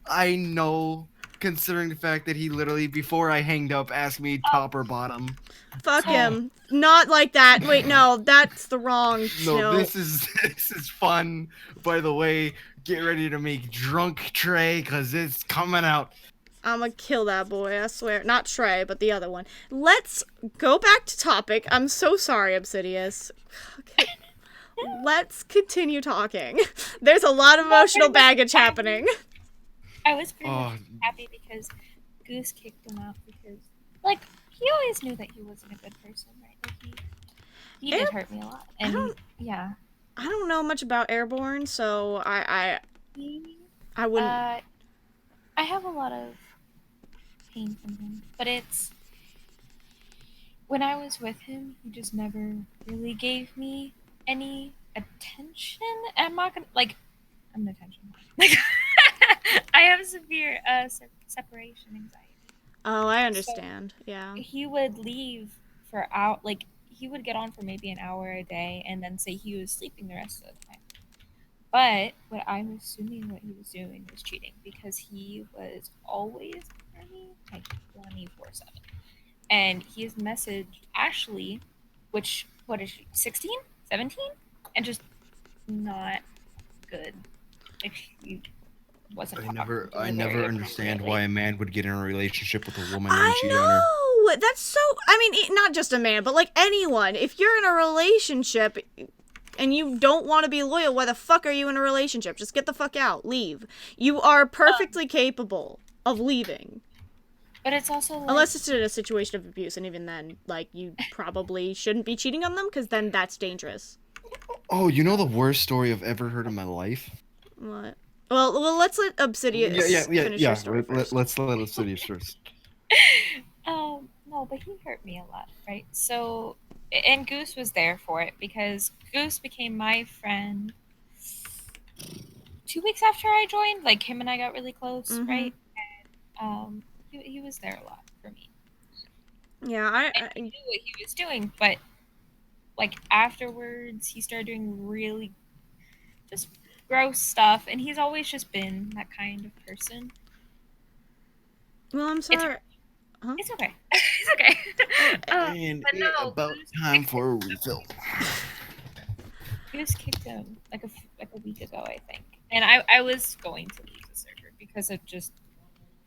I know, considering the fact that he literally, before I hanged up, asked me top or bottom. Fuck him. Not like that. Wait, no, that's the wrong No, note. this is fun. By the way, get ready to make drunk Trey, cause it's coming out. I'ma kill that boy, I swear. Not Trey, but the other one. Let's go back to topic. I'm so sorry, Obsidious. Okay. Let's continue talking. There's a lot of emotional baggage happening. I was pretty happy because Goose kicked him out because, like, he always knew that he wasn't a good person, right? Like, he did hurt me a lot, and yeah. I don't know much about Airborne, so I wouldn't. I have a lot of pain from him, but it's when I was with him, he just never really gave me any attention. I'm not gonna I'm an attention whore. Like I have severe separation anxiety. Oh, I understand. So yeah. He would leave for he would get on for maybe an hour a day and then say he was sleeping the rest of the time. But what I'm assuming what he was doing was cheating because he was always horny, like 24/7. And he has messaged Ashley, which, what is she, 16? 17? And just not good. If he wasn't I never understand why a man would get in a relationship with a woman and I cheat on her. know! That's so... I mean, not just a man, but like anyone. If you're in a relationship and you don't want to be loyal, why the fuck are you in a relationship? Just get the fuck out. Leave. You are perfectly capable of leaving. But it's also like... Unless it's in a situation of abuse, and even then, like, you probably shouldn't be cheating on them, because then that's dangerous. Oh, you know the worst story I've ever heard in my life? What? Well, let's let Obsidious finish your story first. Let's let Obsidious first. No, but he hurt me a lot, right? So, and Goose was there for it, because Goose became my friend 2 weeks after I joined. Like, him and I got really close, right? And, he was there a lot for me. Yeah, and he knew what he was doing, but like afterwards, he started doing really just gross stuff, and he's always just been that kind of person. Well, I'm sorry. It's okay. It's okay. And but no, about time for a refill. Goose kicked him like a week ago, I think, and I was going to leave the server because of just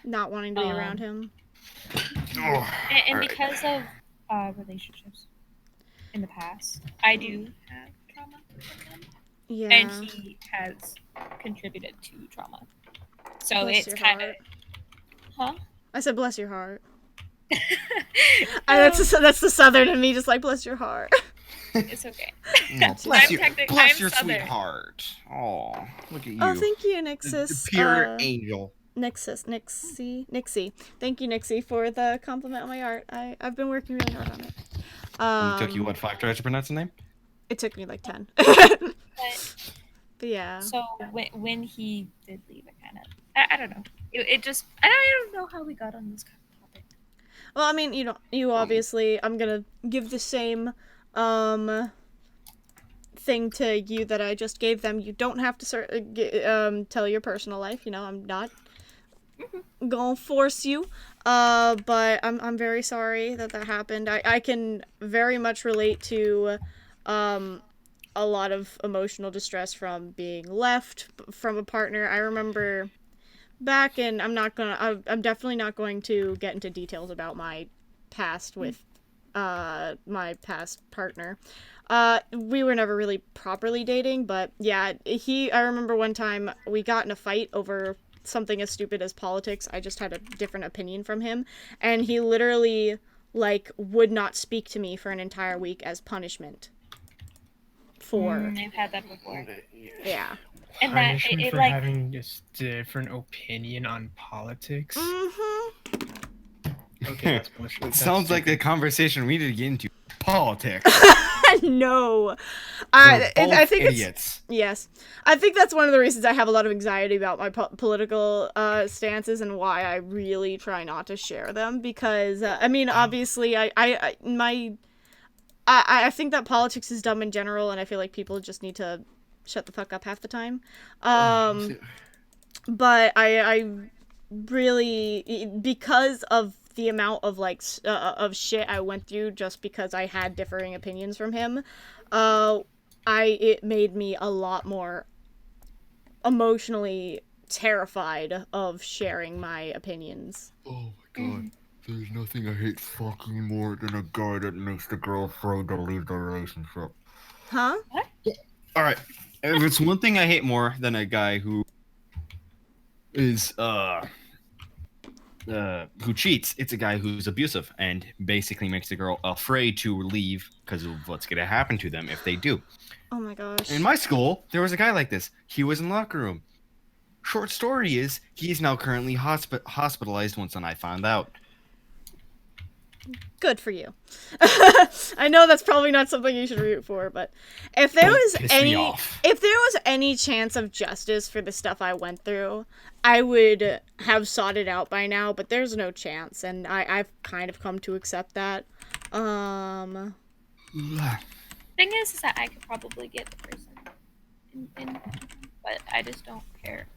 not wanting to be around him. And because of relationships in the past, I do have trauma from him. Yeah. And he has contributed to trauma. So bless it's kind of... Huh? I said bless your heart. That's the southern in me, just like bless your heart. It's okay. No, bless your sweetheart. Oh, look at you. Oh, thank you, Nixus. The pure angel. Nixie. Thank you, Nixie, for the compliment on my art. I've been working really hard on it. It took you, what, 5 tries to pronounce the name? It took me like 10. But yeah. So when he did leave, it kind of... I don't know. It just... I don't know how we got on this kind of topic. Well, I mean, you obviously... I'm gonna give the same thing to you that I just gave them. You don't have to tell your personal life. I'm not gonna force you. But I'm very sorry that happened. I can very much relate to a lot of emotional distress from being left from a partner. I remember back in I'm definitely not going to get into details about my past with my past partner. We were never really properly dating, but yeah, I remember one time we got in a fight over something as stupid as politics. I just had a different opinion from him, and he literally like would not speak to me for an entire week as punishment for I've had that before. yeah. And that Punishment it for like having this different opinion on politics. Okay, that's bullshit. It That's sounds like the stupid. conversation we need to get into. Politics. No, They're both I think idiots. yes, I think that's one of the reasons I have a lot of anxiety about my political stances and why I really try not to share them, because I mean, obviously I think that politics is dumb in general, and I feel like people just need to shut the fuck up half the time. But I really, because of the amount of like of shit I went through just because I had differing opinions from him, it made me a lot more emotionally terrified of sharing my opinions. Oh my god. There's nothing I hate fucking more than a guy that makes the girl afraid to leave the relationship. Huh? All right. If it's one thing I hate more than a guy who is who cheats, it's a guy who's abusive and basically makes the girl afraid to leave because of what's going to happen to them if they do. Oh my gosh. In my school, there was a guy like this. He was in the locker room. Short story is, he's now currently hospitalized once I found out. Good for you. I know that's probably not something you should root for, but if there was any chance of justice for the stuff I went through, I would have sought it out by now, but there's no chance, and I've kind of come to accept that. thing is that I could probably get the person, but I just don't care.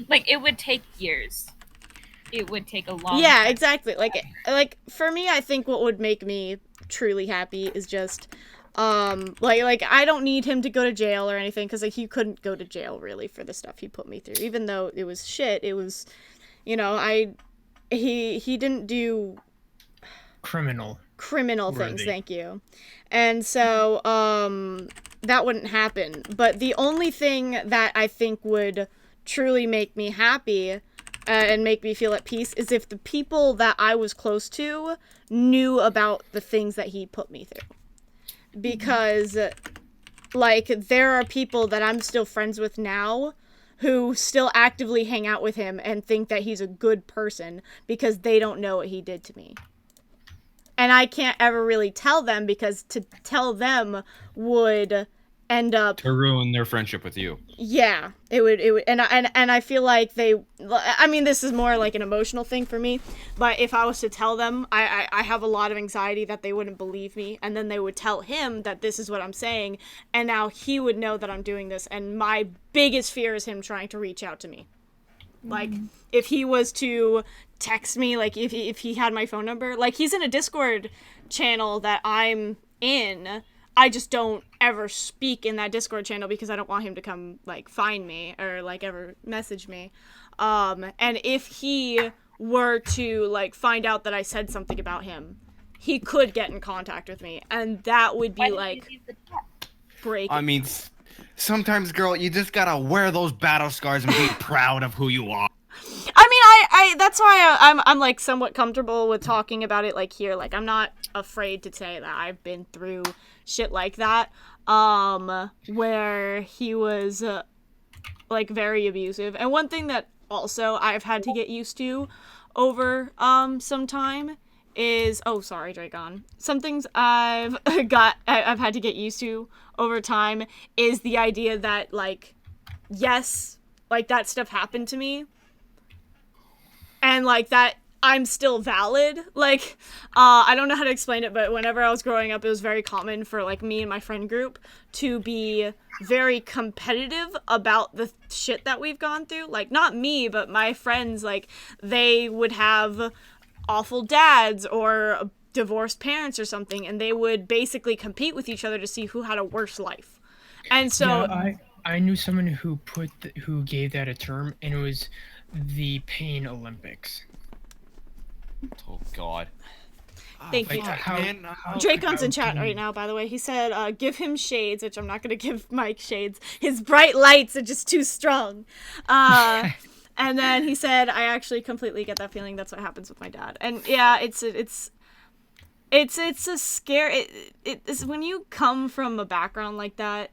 Like, it would take years. It would take a long yeah, time. exactly. Like for me, I think what would make me truly happy is just like I don't need him to go to jail or anything, because like he couldn't go to jail really for the stuff he put me through, even though it was shit. It was, you know, he didn't do criminal things, thank you. And so that wouldn't happen. But the only thing that I think would truly make me happy and make me feel at peace is if the people that I was close to knew about the things that he put me through. Because like there are people that I'm still friends with now who still actively hang out with him and think that he's a good person because they don't know what he did to me. And I can't ever really tell them, because to tell them would end up to ruin their friendship with you. Yeah, it would, and I feel like I mean, this is more like an emotional thing for me, but if I was to tell them, I have a lot of anxiety that they wouldn't believe me, and then they would tell him that this is what I'm saying, and now he would know that I'm doing this, and my biggest fear is him trying to reach out to me. Like, if he was to text me, like, if he had my phone number, like, he's in a Discord channel that I'm in. I just don't ever speak in that Discord channel because I don't want him to come, like, find me or, like, ever message me. And if he were to, like, find out that I said something about him, he could get in contact with me, and that would be, like, breaking. I mean, sometimes, girl, you just gotta wear those battle scars and be proud of who you are. I mean, I that's why I'm like somewhat comfortable with talking about it, like, here. Like, I'm not afraid to say that I've been through shit like that, where he was like very abusive. And one thing that also I've had to get used to over some time is, oh, sorry, Dragon. Some things I've had to get used to over time is the idea that, like, yes, like, that stuff happened to me, and like that I'm still valid. Like, I don't know how to explain it, but whenever I was growing up, it was very common for, like, me and my friend group to be very competitive about the shit that we've gone through. Like, not me, but my friends, like, they would have awful dads or divorced parents or something, and they would basically compete with each other to see who had a worse life. And so... Yeah, I knew someone who who gave that a term, and it was the Pain Olympics. Oh God. Thank you. Dracon's in chat right now, by the way. He said, give him shades, which I'm not going to give Mike shades. His bright lights are just too strong. And then he said, I actually completely get that feeling. That's what happens with my dad. And yeah, it's a scare. It's when you come from a background like that,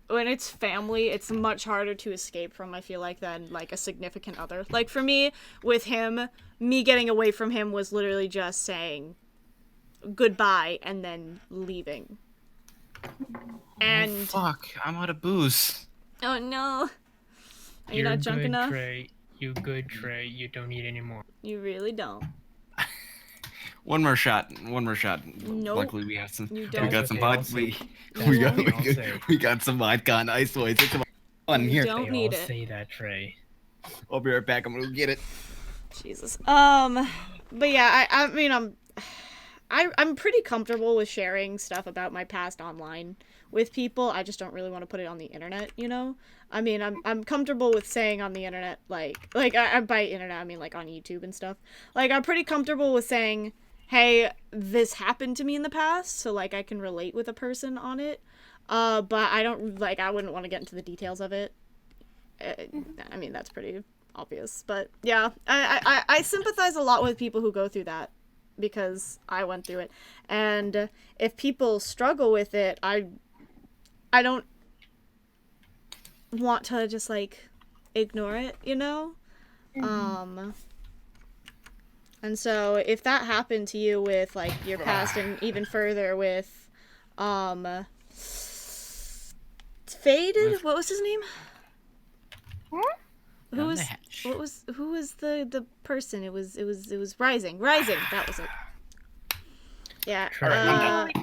when it's family, it's much harder to escape from, I feel like, than, like, a significant other. Like, for me, with him, me getting away from him was literally just saying goodbye and then leaving. And... Oh, fuck, I'm out of booze. Oh, no. Are you You're not drunk good, enough? Trey. You good, Trey. You don't need any more. You really don't. One more shot. Nope. Luckily, we have some. You We don't. got some Okay, I'll vodka. say- We got some vodka and ice boys. It's fun You here. don't They need all it. say that, Trey. I'll be right back. I'm gonna go get it. Jesus. But yeah, I mean, I'm pretty comfortable with sharing stuff about my past online with people. I just don't really want to put it on the internet, you know? I mean, I'm comfortable with saying on the internet, like I by internet, I mean, like, on YouTube and stuff. Like, I'm pretty comfortable with saying, hey, this happened to me in the past, so, like, I can relate with a person on it. But I don't, like, I wouldn't want to get into the details of it. I mean, that's pretty obvious. But, yeah, I sympathize a lot with people who go through that, because I went through it. And if people struggle with it, I don't want to just, like, ignore it, you know? And so if that happened to you with, like, your past and even further with, Faded? What was his name? Who was the person? It was Rising. That was it. Yeah. Trey.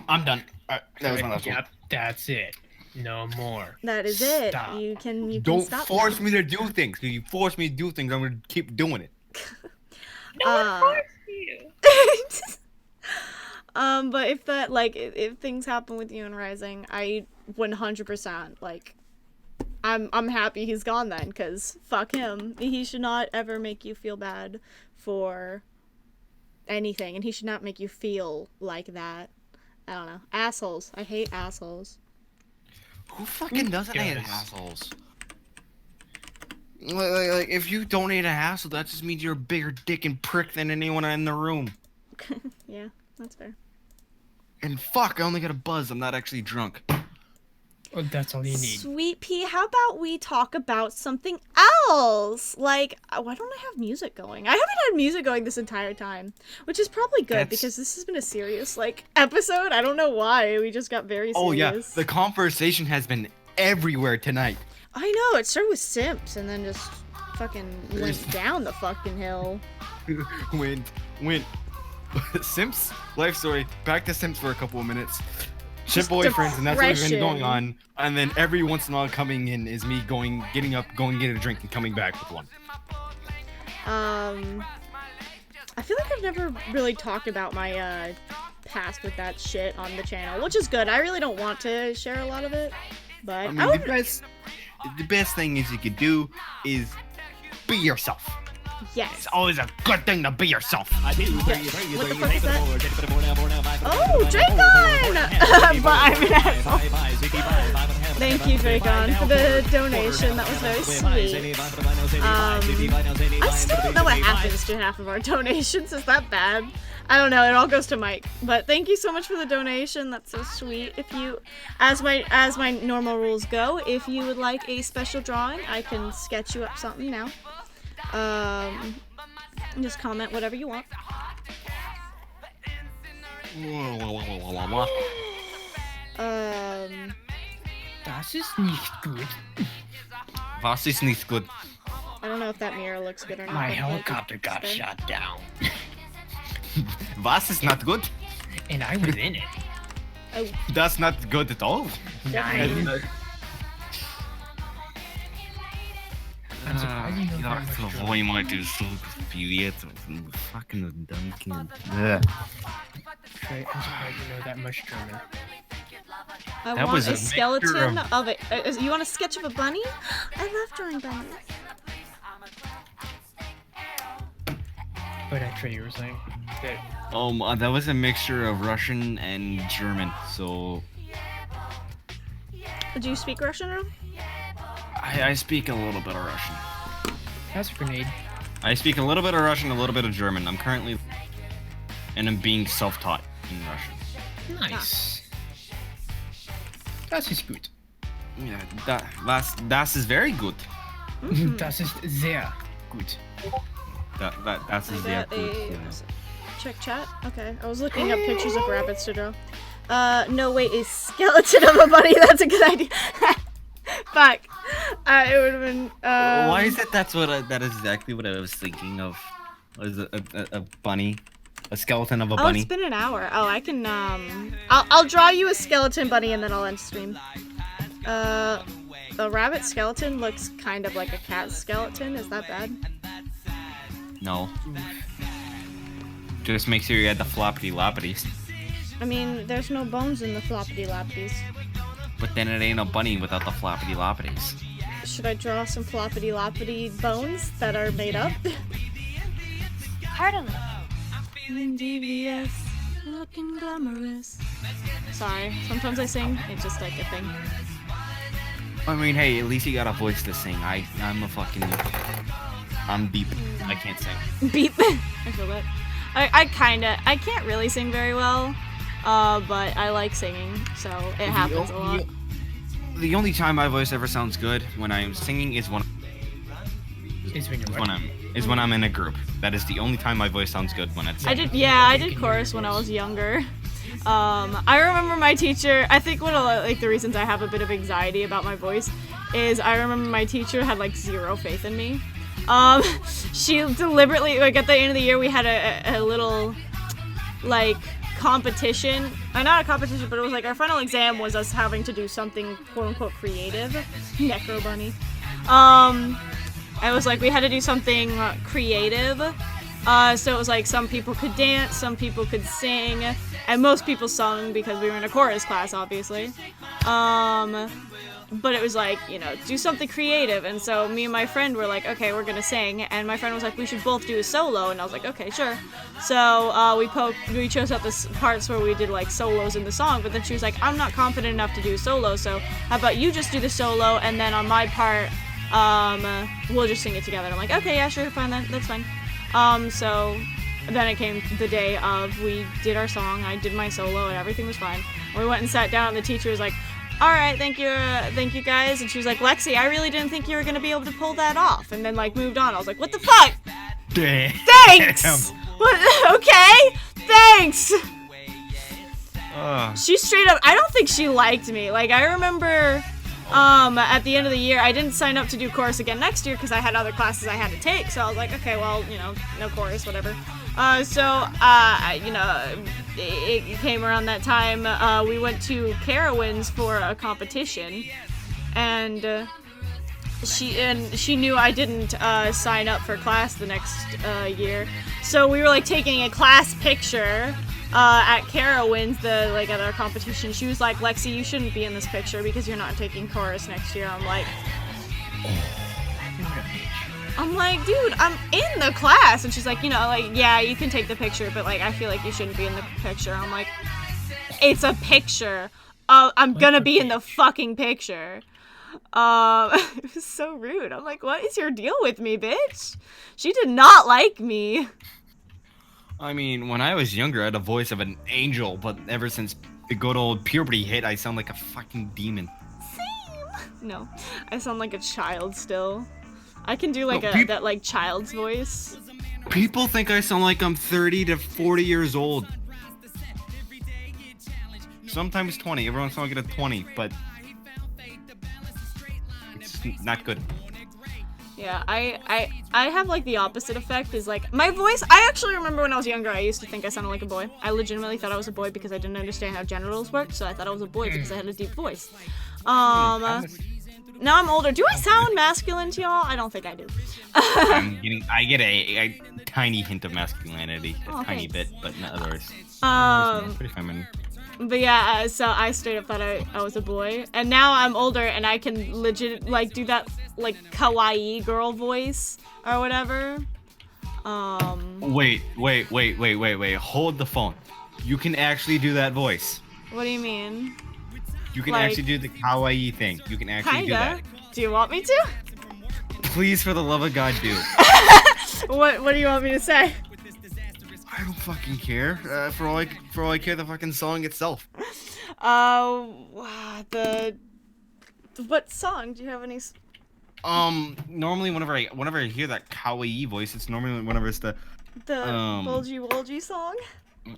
I'm done. All right, that was my last one. Yep, that's it. No more. That is it. Stop. You can Don't stop force now. me to do things. If you force me to do things, I'm gonna keep doing it. No one forced you. But if that, like, if things happen with you and Rising, I 100%, like, I'm happy he's gone then, because fuck him. He should not ever make you feel bad for anything, and he should not make you feel like that. I don't know. Assholes. I hate assholes. Who fucking doesn't hate Yes. assholes? Like, if you don't hate a hassle, that just means you're a bigger dick and prick than anyone in the room. Yeah, that's fair. And fuck, I only got a buzz. I'm not actually drunk. Oh, that's all you need. Sweet pea, how about we talk about something else? Like, why don't I have music going? I haven't had music going this entire time, which is probably good because this has been a serious, like, episode. I don't know why. We just got very serious. Oh yeah, the conversation has been everywhere tonight. I know, it started with Simps and then just fucking went down the fucking hill. went Simps life story. Back to Simps for a couple of minutes. Ship Just boyfriends, and that's what's been going depression. on. And then every once in a while, coming in is me getting up, going to get a drink, and coming back with one. I feel like I've never really talked about my past with that shit on the channel, which is good. I really don't want to share a lot of it, but I mean, I would... the best thing is you could do is be yourself. Yes. It's always a good thing to be yourself. What the fuck is that? Oh, Dracon! But I'm an asshole. Thank you, Dracon, for the donation. That was very sweet. I still don't know what happens to half of our donations. Is that bad? I don't know. It all goes to Mike. But thank you so much for the donation. That's so sweet. If you, as my normal rules go, if you would like a special drawing, I can sketch you up something now. Just comment whatever you want. Das ist nicht gut. Was ist nicht gut? I don't know if that mirror looks good or not. My but helicopter got it's good. shot down. Was is not good. And I was in it. Oh, That's not good at all. Nine. I'm surprised you know that much German. Твой мать, ты сука, певец, fucking dumb kid. Trey, I'm surprised you know that much German. I That want was a a mixture skeleton of- of it. You want a sketch of a bunny? I love drawing bunnies. But Trey, you were saying that That was a mixture of Russian and German. So Do you speak Russian at all? I speak a little bit of Russian. that's a grenade. I speak a little bit of Russian, a little bit of German. I'm currently and I'm being self-taught in Russian. Nice. Das ist gut. Yeah, das is very good. Das ist sehr gut. That's I sehr got gut. a You know. check chat. Okay, I was looking up pictures of rabbits to draw. No, wait, a skeleton of a bunny. That's a good idea. Fuck. It would have been. Why is it that is exactly what I was thinking of? Was a bunny, a skeleton of a Oh, bunny? it's been an hour. Oh, I can. I'll draw you a skeleton bunny and then I'll end stream. The rabbit skeleton looks kind of like a cat skeleton. Is that bad? No. Just make sure you add the floppity loppities. I mean, there's no bones in the floppity loppities. But then it ain't a bunny without the floppity loppities. Should I draw some floppity loppity bones that are made up? Cartilage. DVS, looking glamorous. Sorry, sometimes I sing. It's just like a thing. I mean, hey, at least you got a voice to sing. I'm deep. I can't sing. Beep. I feel that. I can't really sing very well, but I like singing, so it happens a lot. The only time my voice ever sounds good when I'm singing is when I'm in a group. That is the only time my voice sounds good when it's. I did chorus when I was younger. I remember my teacher. I think one of like the reasons I have a bit of anxiety about my voice is I remember my teacher had like zero faith in me. She deliberately, like at the end of the year, we had a little like competition. Not a competition, but it was like our final exam was us having to do something quote unquote creative. Necro bunny. It was like we had to do something creative. So it was like some people could dance, some people could sing, and most people sung because we were in a chorus class, obviously. But it was like, you know, do something creative. And so me and my friend were like, okay, we're gonna sing. And my friend was like, we should both do a solo. And I was like, okay, sure. So we chose out the parts where we did like solos in the song. But then she was like, I'm not confident enough to do a solo. So how about you just do the solo, and then on my part, we'll just sing it together. And I'm like, okay, yeah, sure, fine, that's fine. So then it came the day of we did our song. I did my solo, and everything was fine. We went and sat down, and the teacher was like, all right, thank you guys. And she was like, Lexi, I really didn't think you were gonna be able to pull that off. And then like moved on. I was like, what the fuck? Thanks. What? Okay, thanks. She straight up, I don't think she liked me. Like I remember, at the end of the year, I didn't sign up to do chorus again next year because I had other classes I had to take. So I was like, okay, well, you know, no chorus, whatever. You know, it came around that time. We went to Carowinds for a competition, and she knew I didn't sign up for class the next year. So we were like taking a class picture at Carowinds, at our competition. She was like, Lexi, you shouldn't be in this picture because you're not taking chorus next year. I'm like, dude, I'm in the class. And she's like, you know, like, yeah, you can take the picture, but like, I feel like you shouldn't be in the picture. I'm like, it's a picture. I'm gonna be in the fucking picture. It was so rude. I'm like, what is your deal with me, bitch? She did not like me. I mean, when I was younger, I had a voice of an angel, but ever since the good old puberty hit, I sound like a fucking demon. Same. No, I sound like a child still. I can do like that like child's voice. People think I sound like I'm 30 to 40 years old. Sometimes 20. Everyone sounds like a 20, but it's not good. Yeah, I have like the opposite effect is like my voice. I actually remember when I was younger, I used to think I sounded like a boy. I legitimately thought I was a boy because I didn't understand how genitals worked, so I thought I was a boy because I had a deep voice. Now I'm older. Do I sound masculine to y'all? I don't think I do. I get a tiny hint of masculinity, a tiny bit, but not otherwise. Pretty feminine. But yeah, so I straight up thought I was a boy, and now I'm older and I can legit like do that like kawaii girl voice or whatever. Wait. Hold the phone. You can actually do that voice. What do you mean? You can Like, actually do the kawaii thing. You can actually do that. Do you want me to? Please, for the love of God, do. What do you want me to say? I don't fucking care. For all I care, the fucking song itself. What song? Do you have any? Normally whenever I hear that kawaii voice, it's normally whenever it's the Bulgy Wolgy song.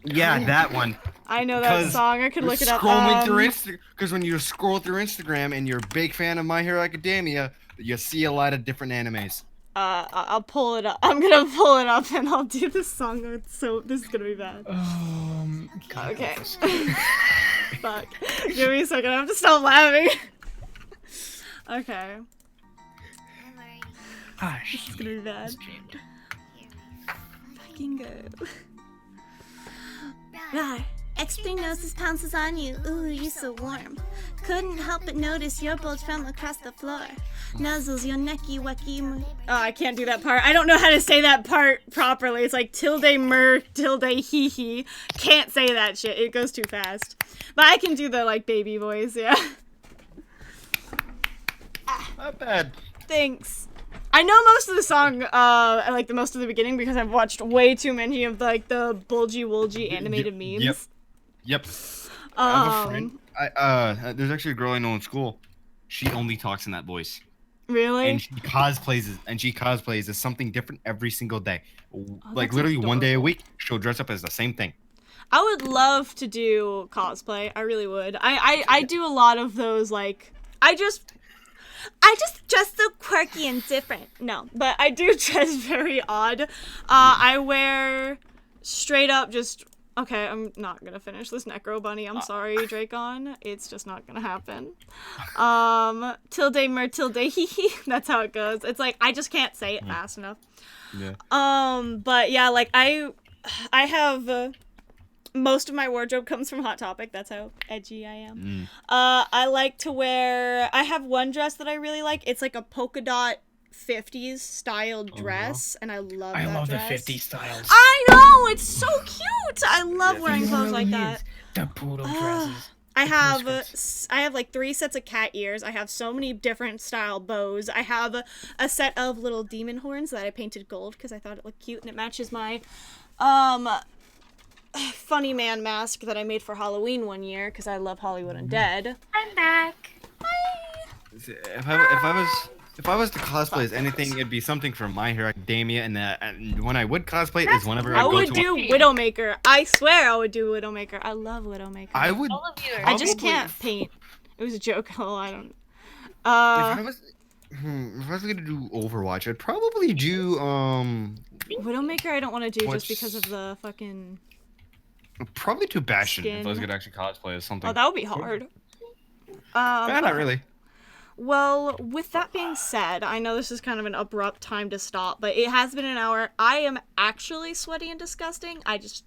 Yeah, that one. I know that song. I could look it up. Scrolling through because when you scroll through Instagram and you're a big fan of My Hero Academia, you see a lot of different animes. I'll pull it up. I'm gonna pull it up and I'll do this song. So this is gonna be bad. Okay. Fuck. Give me a second. I have to stop laughing. Okay. This is gonna be bad. Fucking go. Right. Extra noses pounces on you. Ooh, you so warm. Couldn't help but notice your bulge from across the floor. Nuzzles your necky wacky. Oh, I can't do that part. I don't know how to say that part properly. It's like tilde mer, tilde hee hee. Can't say that shit. It goes too fast. But I can do the like baby voice, yeah. Not bad. Thanks. I know most of the song, like the most of the beginning because I've watched way too many of like the bulgy wolgy animated memes. Yep. I have a friend. There's actually a girl I know in school. She only talks in that voice. Really? And she cosplays as something different every single day. Like literally one day a week, she'll dress up as the same thing. I would love to do cosplay. I really would. I do a lot of those like I just dress so quirky and different. No, but I do dress very odd. I wear straight up just. Okay, I'm not gonna finish this Necro Bunny. I'm sorry, Dracon. It's just not gonna happen. Tilde mer tilde hee hee. That's how it goes. It's like I just can't say it fast enough. Yeah. But yeah, like I have most of my wardrobe comes from Hot Topic. That's how edgy I am. I like to wear. I have one dress that I really like. It's like a polka dot 50s style dress, and I love that love dress. the 50s styles. I know, it's so cute. I love wearing clothes like that. The poodle dresses. I have like 3 sets of cat ears. I have so many different style bows. I have a set of little demon horns that I painted gold because I thought it looked cute, and it matches my funny man mask that I made for Halloween one year because I love Hollywood Undead. I'm back. If I was to cosplay as anything, it'd be something from My Hero Academia, and when I would cosplay is whenever I would do Widowmaker. I swear I would do Widowmaker. I love Widowmaker. I would. All of you are. I just can't paint. It was a joke. Oh, I don't. If I was gonna do Overwatch, I'd probably do Widowmaker. I don't want to do just because of the fucking. Probably do Bastion skin. if I was gonna actually cosplay as something. Oh, that would be hard. Not really. Well, with that being said, I know this is kind of an abrupt time to stop, but it has been an hour. I am actually sweaty and disgusting. I just,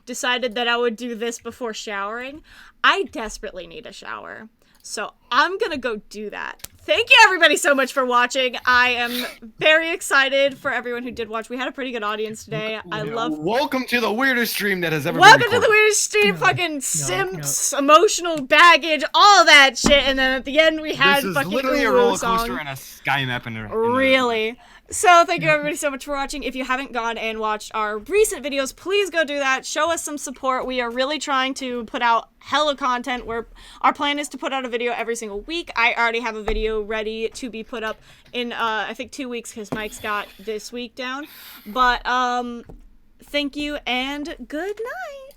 decided that I would do this before showering. I desperately need a shower. So I'm gonna go do that. Thank you everybody so much for watching. I am very excited for everyone who did watch. We had a pretty good audience today. Welcome to the weirdest stream that has ever Welcome been to the weirdest stream, fucking Sims, emotional baggage, all that shit, and then at the end we had this is fucking literally a Uru roller song. coaster and a sky map Really? So thank you everybody so much for watching. If you haven't gone and watched our recent videos, please go do that. Show us some support. We are really trying to put out hella content. Our plan is to put out a video every single week. I already have a video ready to be put up in I think 2 weeks because Mike's got this week down. But thank you and good night.